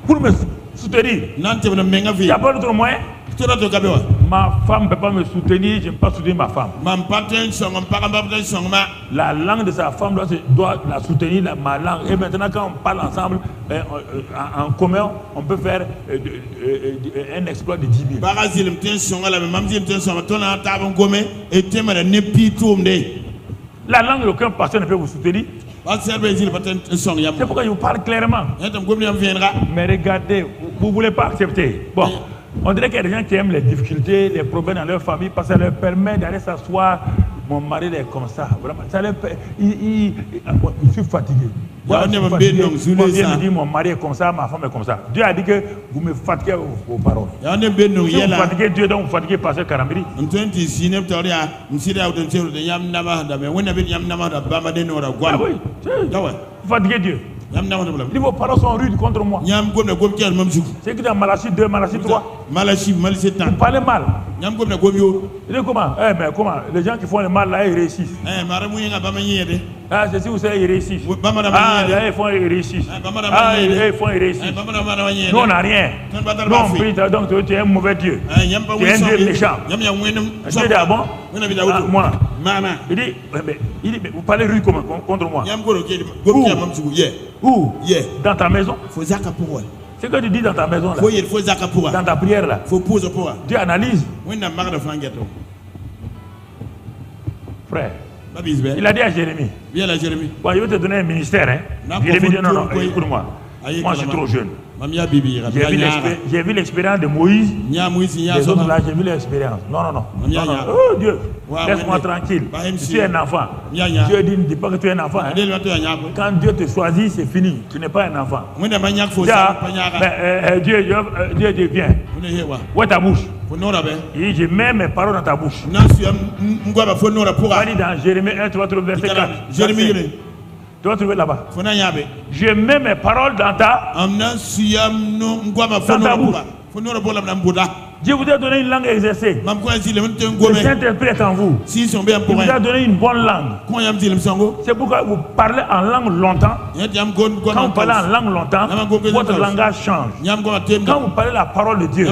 Pour me soutenir. Il n'y a pas d'autre moyen. Ma femme ne peut pas me soutenir, je ne peux pas soutenir ma femme. La langue de sa femme doit la soutenir, ma langue. Et maintenant, quand on parle ensemble, en commun, on peut faire un exploit de 10 000. La langue d'aucun pasteur ne peut vous soutenir. C'est pourquoi je vous parle clairement. Mais regardez, vous ne voulez pas accepter. Bon. On dirait qu'il y a des gens qui aiment les difficultés, les problèmes dans leur famille parce que ça leur permet d'aller s'asseoir. Mon mari est comme ça, vraiment. Ça leur je suis fatigué. Moi, je me dis mon mari est comme ça, ma femme est comme ça. Dieu a dit que vous me fatiguez vos paroles. Si vous fatiguez Dieu, donc vous fatiguez Pasteur Karambiri. Vous fatiguez Dieu. Vos paroles sont rudes contre moi. C'est que dans Malachie 2, Malachie 3. Vous parlez mal. Il dit comment? Mais comment? Les gens qui font le mal là, ils réussissent. Ah, c'est si vous savez, ils réussissent. Ah, là, ils réussissent. Ah, ils réussissent. Nous, on n'a rien. Nous, on prie, donc tu es un mauvais Dieu. Tu es un Dieu méchant. Dieu d'abord. Moi. Il dit, mais vous parlez rude contre moi. Où? Dans ta maison. C'est que tu dis dans ta maison là. Dans ta prière là. Dieu analyse. Frère. Il a dit à Jérémie. Bon, je vais te donner un ministère. Hein. Jérémie dit non, écoute-moi. Moi, je suis trop jeune. J'ai vu l'expérience de Moïse. Les autres là, j'ai vu l'expérience. Non. Oh Dieu, laisse-moi tranquille. Je suis un enfant. Dieu dit, ne dis pas que tu es un enfant. Hein. Quand Dieu te choisit, c'est fini. Tu n'es pas un enfant. Dieu vient. Où est ta bouche? Et je mets mes paroles dans ta bouche. Dans Jérémie 1, tu vas trouver verset 4. Tu vas trouver là-bas. Je mets mes paroles dans ta bouche. Dieu vous a donné une langue exercée. Le Saint-Esprit est en vous. Il vous a donné une bonne langue. C'est pourquoi vous parlez en langue longtemps. Quand vous parlez en langue longtemps, votre langage change. Quand vous parlez la parole de Dieu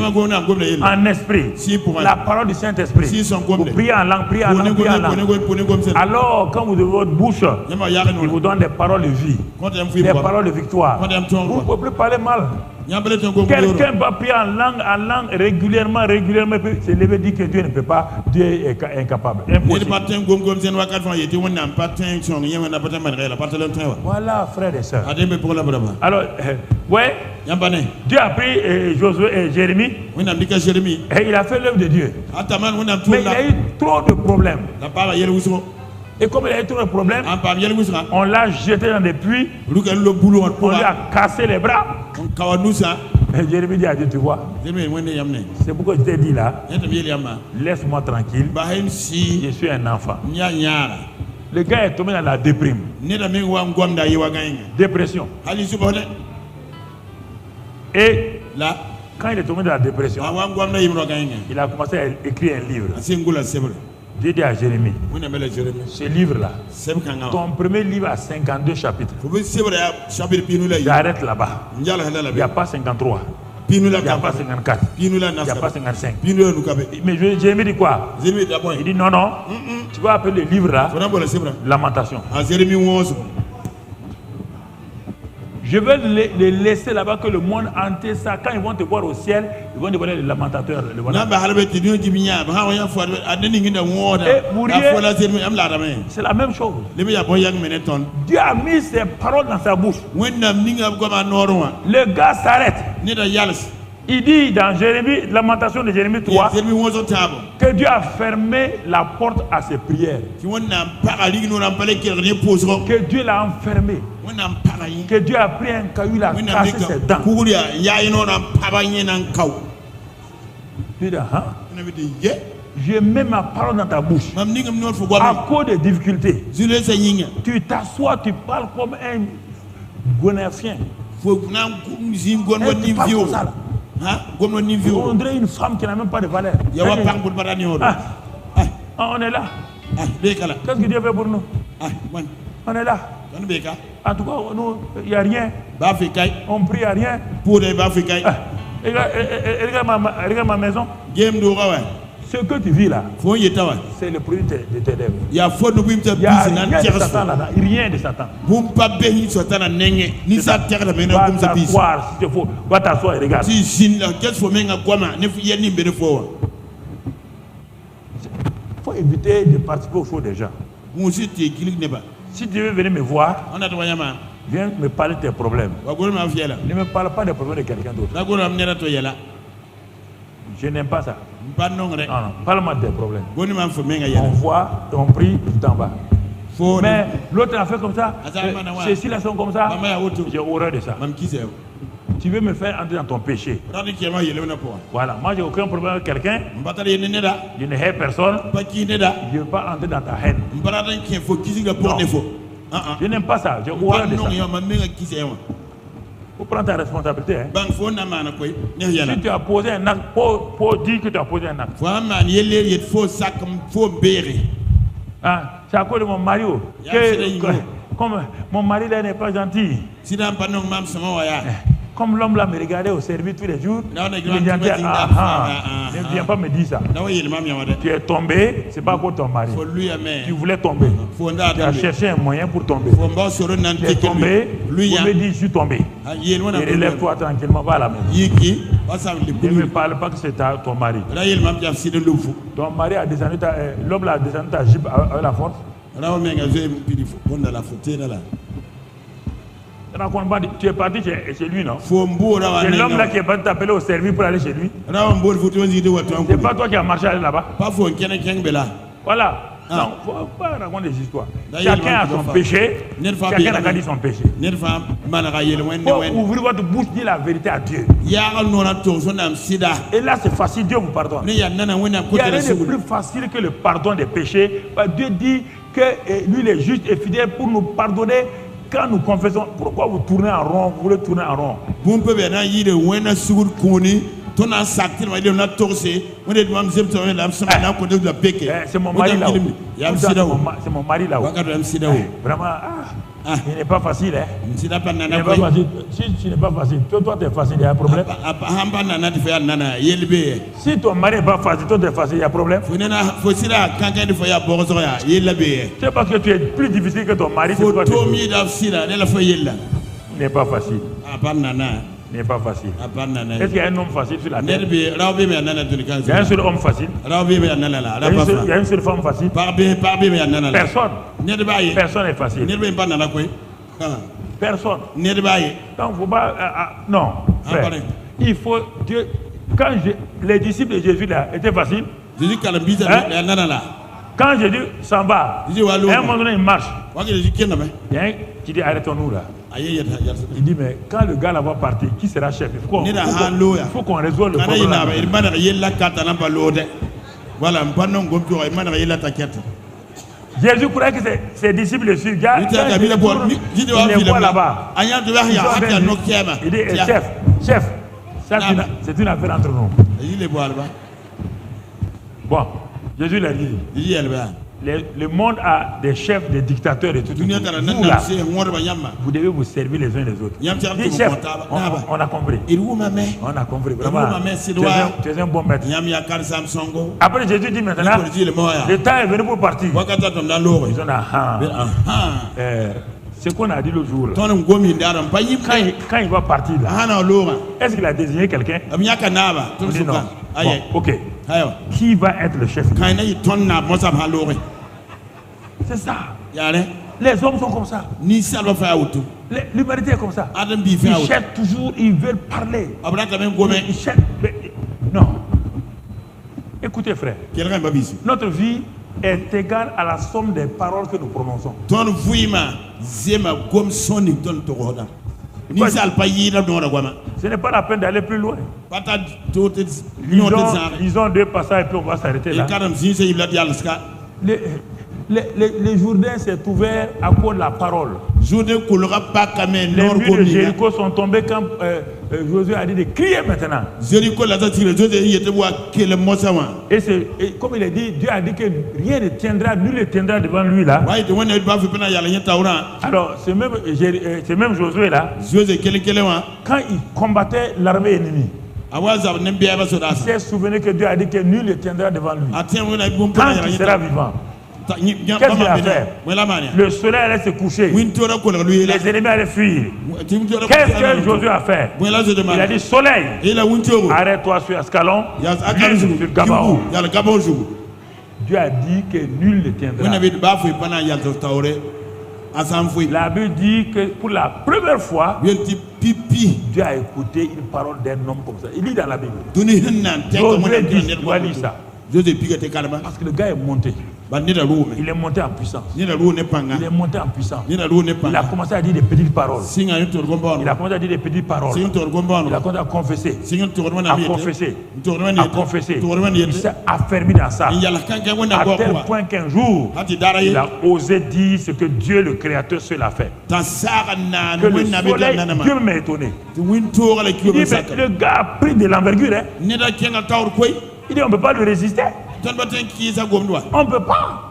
en esprit, la parole du Saint-Esprit, vous priez en langue, priez en langue, priez en langue. Alors, quand vous ouvrez votre bouche, il vous donne des paroles de vie, des paroles de victoire. Vous ne pouvez plus parler mal. Quelqu'un va prier en langue régulièrement, puis se lever et dire que Dieu ne peut pas, Dieu est incapable. Impossible. Voilà, frères et sœurs. Alors, ouais, Dieu a pris Josué et Jérémie, et il a fait l'œuvre de Dieu. Mais il a eu trop de problèmes. Et comme il y a eu trop de problèmes, on l'a jeté dans des puits, on lui a cassé les bras. Et Jérémie dit à Dieu, tu vois, c'est pourquoi je t'ai dit là, laisse-moi tranquille, je suis un enfant. Le gars est tombé dans la déprime. Dépression. Et là, quand il est tombé dans la dépression, il a commencé à écrire un livre. Dieu dit à Jérémie, ce livre-là, ton premier livre a 52 chapitres. J'arrête là-bas. Il n'y a pas 53. Il n'y a pas 54. Il n'y a pas 55. Mais Jérémie dit quoi? Il dit non. Tu vas appeler le livre-là Lamentation. Je veux les laisser là-bas que le monde entier ça. Quand ils vont te voir au ciel, ils vont te voir les lamentateurs. C'est la même chose. Dieu a mis ses paroles dans sa bouche. Le gars s'arrête. Il dit dans Jérémie, Lamentation de Jérémie 3, que Dieu a fermé la porte à ses prières. Que Dieu l'a enfermé. Que Dieu a pris un caillou, il a cassé ses dents. Je mets ma parole dans ta bouche. À cause des difficultés, tu t'assois, tu parles comme un gonéfien. On dirait une femme qui n'a même pas de valeur. On est là. Qu'est-ce que Dieu fait pour nous? On est là. En tout cas, il n'y a rien. On prie à rien. Regarde ma maison. Ce que tu vis là, c'est le produit de tes lèvres. Il n'y a rien de Satan là-dedans. Rien de Satan. Va t'asseoir si tu faut. Va t'asseoir et regarde. Il faut éviter de participer aux choses des gens. Si tu veux venir me voir, viens me parler de tes problèmes. Ne me parle pas des problèmes de quelqu'un d'autre. Je n'aime pas ça. Non, parle-moi de tes problèmes. On voit, on prie, tu t'en vas. Mais l'autre a fait comme ça, ceux-ci là sont comme ça, j'ai horreur de ça. Tu veux me faire entrer dans ton péché. Voilà, moi j'ai aucun problème avec quelqu'un. Je ne hais personne. Je ne veux pas entrer dans ta haine. Non. Je n'aime pas ça, j'ai horreur de ça. faut prendre ta responsabilité. Hein. Bang fo na mana koy ne yala. Si tu as posé un acte, faut dire que tu as posé un acte. Fo man yele yet fo sak fo béré. Ah, c'est à cause de mon mari. Comme mon mari là n'est pas gentil. Si dans pas non mam sama waya. Comme l'homme là me regardait au service tous les jours, il me disait, ne viens pas me dire ça. Tu es tombé, c'est pas pour ton mari. Tu voulais tomber. Tu as cherché un moyen pour tomber. Tu es tombé, lui me dit, je suis tombé. Et relève-toi tranquillement, va à la maison. Il ne me parle pas que c'est ton mari. Ton mari a descendu, l'homme a descendu ta jupe avec la force. Tu es parti chez lui, non? C'est l'homme là qui est parti t'appeler au service pour aller chez lui. C'est pas toi qui as marché là-bas. Voilà. Non, il ne faut pas raconter des histoires. Chacun a son péché. Chacun a dit son péché. Il faut ouvrir votre bouche, dire la vérité à Dieu. Et là, c'est facile, Dieu vous pardonne. Il n'y a rien de plus facile que le pardon des péchés. Dieu dit que lui, il est juste et fidèle pour nous pardonner. Quand nous confessons, pourquoi vous tournez en rond? Vous voulez tourner en rond? C'est mon mari là. C'est mon mari là. Vraiment, il n'est pas facile. Il n'est pas facile. Si tu n'es pas facile, toi tu es facile, il y a un problème. Si ton mari n'est pas facile, toi tu es facile, il y a un problème. C'est parce que tu es plus difficile que ton mari. Il n'est pas facile. Il n'est pas facile. Est-ce qu'il y a un homme facile sur la terre? Il y a un seul homme facile. Il y a une seule femme facile. Personne. Personne n'est facile. Personne. Donc, faut pas. Non, frère. Il faut. Dieu, quand les disciples de Jésus là étaient faciles. Quand Jésus s'en va, à un moment donné, il marche. Il y a un qui dit arrêtons-nous là. Il dit mais quand le gars là va partir, qui sera chef? Il faut qu'on résolve le problème. Jésus croyait que ses disciples le suivent. Il les voit là-bas. Il dit chef, c'est une affaire entre nous. Bon, Jésus l'a dit. Le monde a des chefs, des dictateurs et tout. Vous, là, vous devez vous servir les uns les autres. Dis chef, on a compris. On a compris, vraiment. Tu es un bon maître. Après Jésus dit maintenant, le temps est venu pour partir. Ils ont c'est qu'on a dit le jour. Quand il va partir là, est-ce qu'il a désigné quelqu'un? Dit non. Bon, ok. Qui va être le chef? C'est ça. Les hommes sont comme ça. L'humanité est comme ça. Ils cherchent toujours, ils veulent parler. Ils cherchent. Non. Écoutez, frère. Notre vie est égale à la somme des paroles que nous prononçons. Ce n'est pas la peine d'aller plus loin. Ils ont deux passages et puis on va s'arrêter là. Le Jourdain s'est ouvert à cause de la parole. Les murs de Jéricho sont tombés quand Josué a dit de crier maintenant. Et comme il a dit, Dieu a dit que rien ne tiendra, nul ne tiendra devant lui là. Alors, ce même Josué là, quand il combattait l'armée ennemie, il s'est souvenu que Dieu a dit que nul ne tiendra devant lui. Tant qu'il sera vivant. Qu'est-ce qu'il a fait? Le soleil allait se coucher. Les ennemis allaient fuir. Qu'est-ce que Josué a fait? Il a dit soleil, arrête-toi sur Ascalon, sur Gabaon. Dieu a dit que nul ne tiendra. La Bible dit que pour la première fois, Dieu a écouté une parole d'un homme comme ça. Il dit dans la Bible. Josué dit, ça. Parce que le gars est monté. Il est monté en puissance. Il est monté en puissance. Il a commencé à dire des petites paroles. Il a commencé à dire des petites paroles. Il a commencé à confesser. À confesser. Il s'est affermi dans ça. À tel point qu'un jour, il a osé dire ce que Dieu le Créateur seul a fait. Que le soleil, Dieu m'a étonné. Il dit, mais le gars a pris de l'envergure. Hein? Il dit, on ne peut pas le résister. On ne peut pas.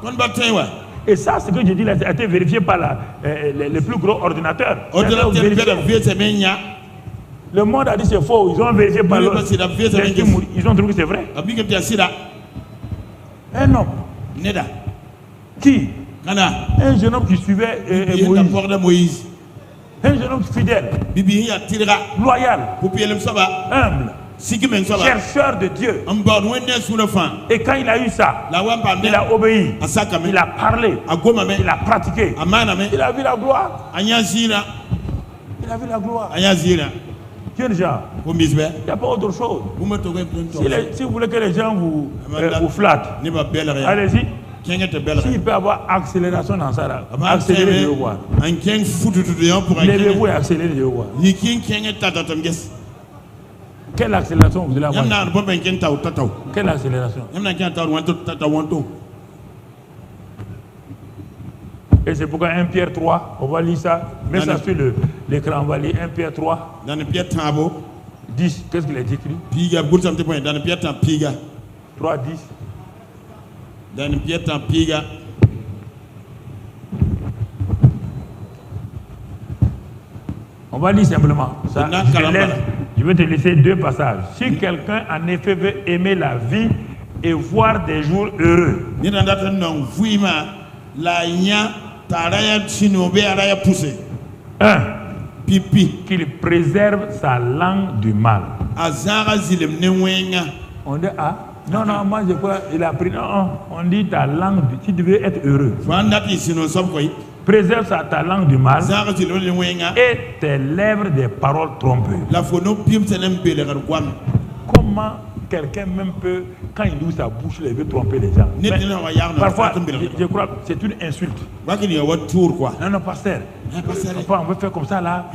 Et ça, ce que je dis là, a été vérifié par les plus gros ordinateurs. Le monde a dit c'est faux. Ils ont vérifié par l'autre. Ils ont trouvé que c'est vrai. Un homme. Qui? Un jeune homme qui suivait Moïse. Un jeune homme fidèle. Loyal. Humble. Chercheur de Dieu. Et quand il a eu ça, il a obéi, il a parlé, il a pratiqué, il a vu la gloire. Il a vu la gloire. Quel genre? Il n'y a pas autre chose. Si vous voulez que les gens vous flattent, allez-y. S'il peut avoir accélération dans ça, là, accélérez le voir. Levez-vous et accélérez le voir. Quelle accélération vous allez avoir? Quelle accélération? Et c'est pourquoi 1 Pierre 3, on va lire ça, mets ça sur l'écran, on va lire 1 Pierre 3. 10, qu'est-ce qu'il est écrit? 3, 10. On va lire simplement. Ça, je vais te laisser 2 passages. Si quelqu'un en effet veut aimer la vie et voir des jours heureux, qu'il préserve sa langue du mal. On dit non, moi je crois il a pris. Non, on dit ta langue, tu devais être heureux. Préserve ta langue du mal et tes lèvres des paroles trompeuses. Comment quelqu'un même peut, quand il ouvre sa bouche, il veut tromper les gens? Mais parfois, je crois que c'est une insulte. Non, pasteur. Parfois, on veut faire comme ça là.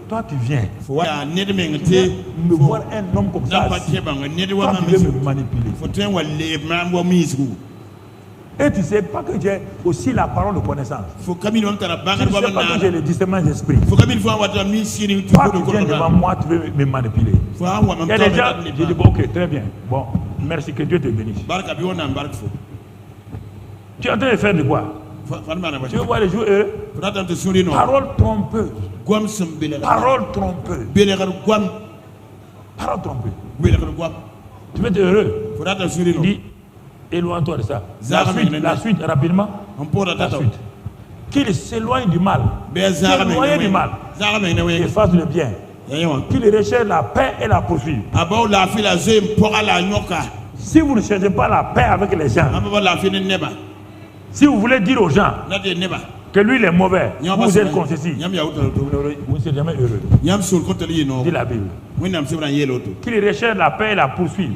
Toi, tu viens. Me voir un homme comme ça. Toi, tu veux me manipuler. Et tu ne sais pas que j'ai aussi la parole de connaissance. Tu ne sais pas que j'ai le discernement d'esprit. Toi, tu viens devant moi, tu veux me manipuler. Il y a des gens, je dis, bon, ok, très bien. Bon, merci, que Dieu te bénisse. Tu es en train de faire de quoi? Tu veux voir les jours heureux? Parole trompeuse. Parole trompeuse. Parole trompeuse. Tu veux être heureux? Il dit, éloigne-toi de ça. La suite, rapidement. La suite. Qu'il s'éloigne du mal. S'éloigne du mal. Et fasse le bien. Qu'il recherche la paix et la poursuive. Si vous ne cherchez pas la paix avec les gens, si vous voulez dire aux gens que lui il est mauvais, vous êtes confessé, vous ne serez jamais heureux. Dit la Bible. Qu'il recherche la paix et la poursuive.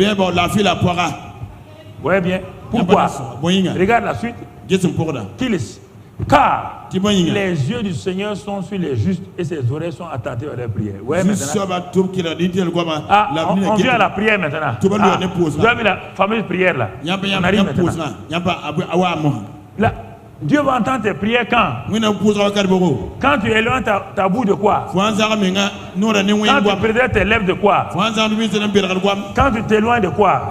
Vous voyez bien? Pourquoi? Regarde la suite. Car les yeux du Seigneur sont sur les justes et ses oreilles sont attentives à leurs prières. Ouais, on vient à la prière maintenant. Vous avez vu la fameuse prière là? On arrive maintenant. Là, Dieu va entendre tes prières quand? Quand tu éloignes ta bouche de quoi? Quand tu préserves tes lèvres de quoi? Quand tu t'éloignes de quoi?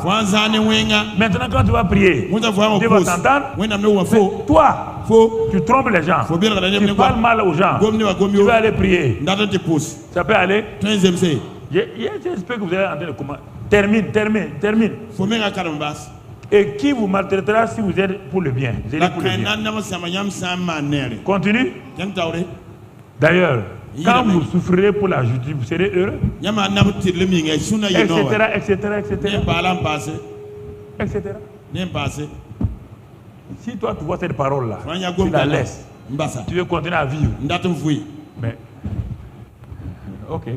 Maintenant quand tu vas prier, Dieu va t'entendre. Toi, tu trompes les gens. Tu parles mal aux gens. Tu vas aller prier. Ça peut aller? J'espère que vous allez entendre le comment. Termine. Et qui vous maltraitera si vous êtes pour le bien? Continue. D'ailleurs, quand vous souffrirez pour la justice, vous serez heureux. Etc. Si toi tu vois cette parole-là, tu la laisses. Tu veux continuer à vivre. Mais, ok.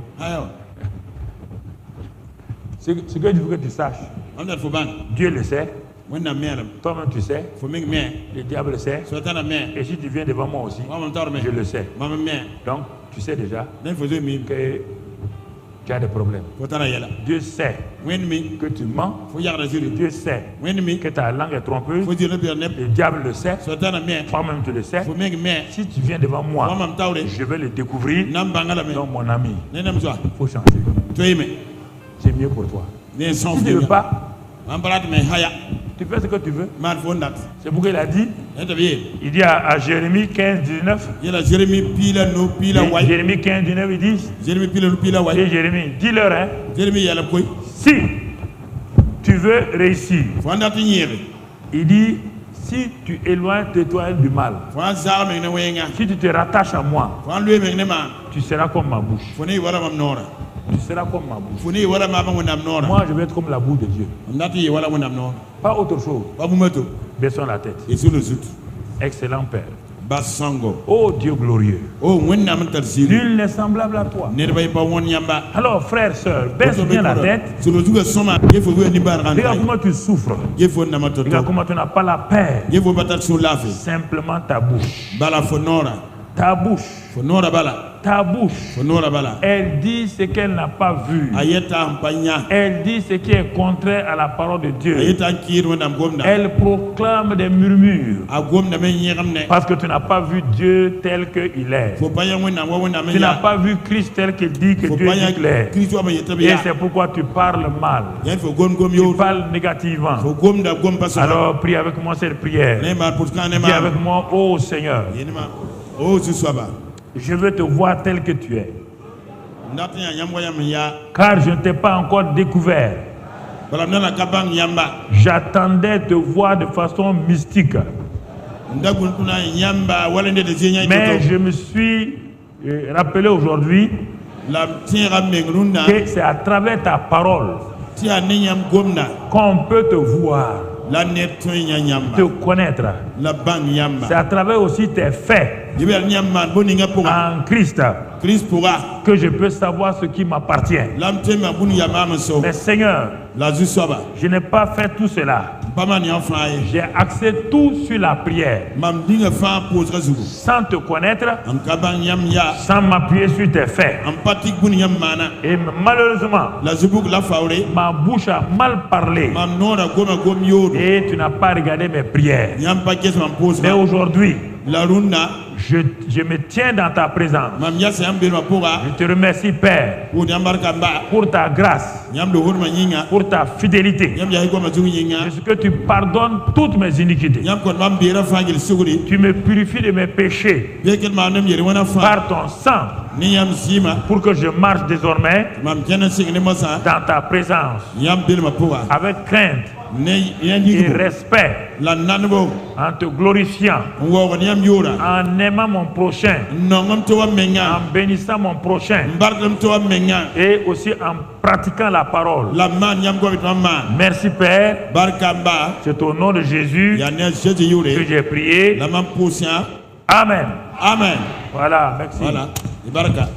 Ce que tu veux que tu saches, Dieu le sait. Toi-même tu sais. Le diable sait. Et si tu viens devant moi aussi, je le sais. Donc tu sais déjà que tu as des problèmes. Dieu sait que tu mens. Dieu sait que ta langue est trompeuse. Le diable le sait. Toi-même tu le sais. Si tu viens devant moi, je vais le découvrir. Donc mon ami, il faut changer. C'est mieux pour toi. Si tu ne veux pas, tu fais ce que tu veux. C'est pourquoi il a dit. Il dit à Jérémie 15, 19. Jérémie 15, 19, il dit. Et Jérémie, dis-leur, hein, si tu veux réussir, il dit, si tu éloignes toi du mal, si tu te rattaches à moi, tu seras comme ma bouche. Tu seras comme ma bouche. Moi, je vais être comme la bouche de Dieu. Pas autre chose. Baissons la tête. Excellent Père. Oh Dieu glorieux. Nul n'est semblable à toi. Alors frère, sœur, baisse bien la tête. Regarde comment tu souffres. Regarde comment tu n'as pas la paix. Simplement ta bouche. Ta bouche. Ta bouche. Elle dit ce qu'elle n'a pas vu. Elle dit ce qui est contraire à la parole de Dieu. Elle proclame des murmures. Parce que tu n'as pas vu Dieu tel qu'il est. Tu n'as pas vu Christ tel qu'il dit que Dieu est. Et c'est pourquoi tu parles mal. Tu parles négativement. Alors prie avec moi cette prière. Dis avec moi, oh Seigneur. Je veux te voir tel que tu es. Car je ne t'ai pas encore découvert. J'attendais te voir de façon mystique. Mais je me suis rappelé aujourd'hui que c'est à travers ta parole qu'on peut te voir, te connaître. C'est à travers aussi tes faits en Christ que je peux savoir ce qui m'appartient. Mais Seigneur, je n'ai pas fait tout cela. J'ai axé tout sur la prière. Sans te connaître, sans m'appuyer sur tes faits. Et malheureusement, ma bouche a mal parlé. Et tu n'as pas regardé mes prières. Mais aujourd'hui, je me tiens dans ta présence. Je te remercie, Père, pour ta grâce, pour ta fidélité. Parce que tu pardonnes toutes mes iniquités. Tu me purifies de mes péchés par ton sang, pour que je marche désormais dans ta présence avec crainte et respect, en te glorifiant, en aimant mon prochain, en bénissant mon prochain, et aussi en pratiquant la parole. Merci Père, c'est au nom de Jésus que j'ai prié. Amen. Amen. Voilà, merci. Voilà.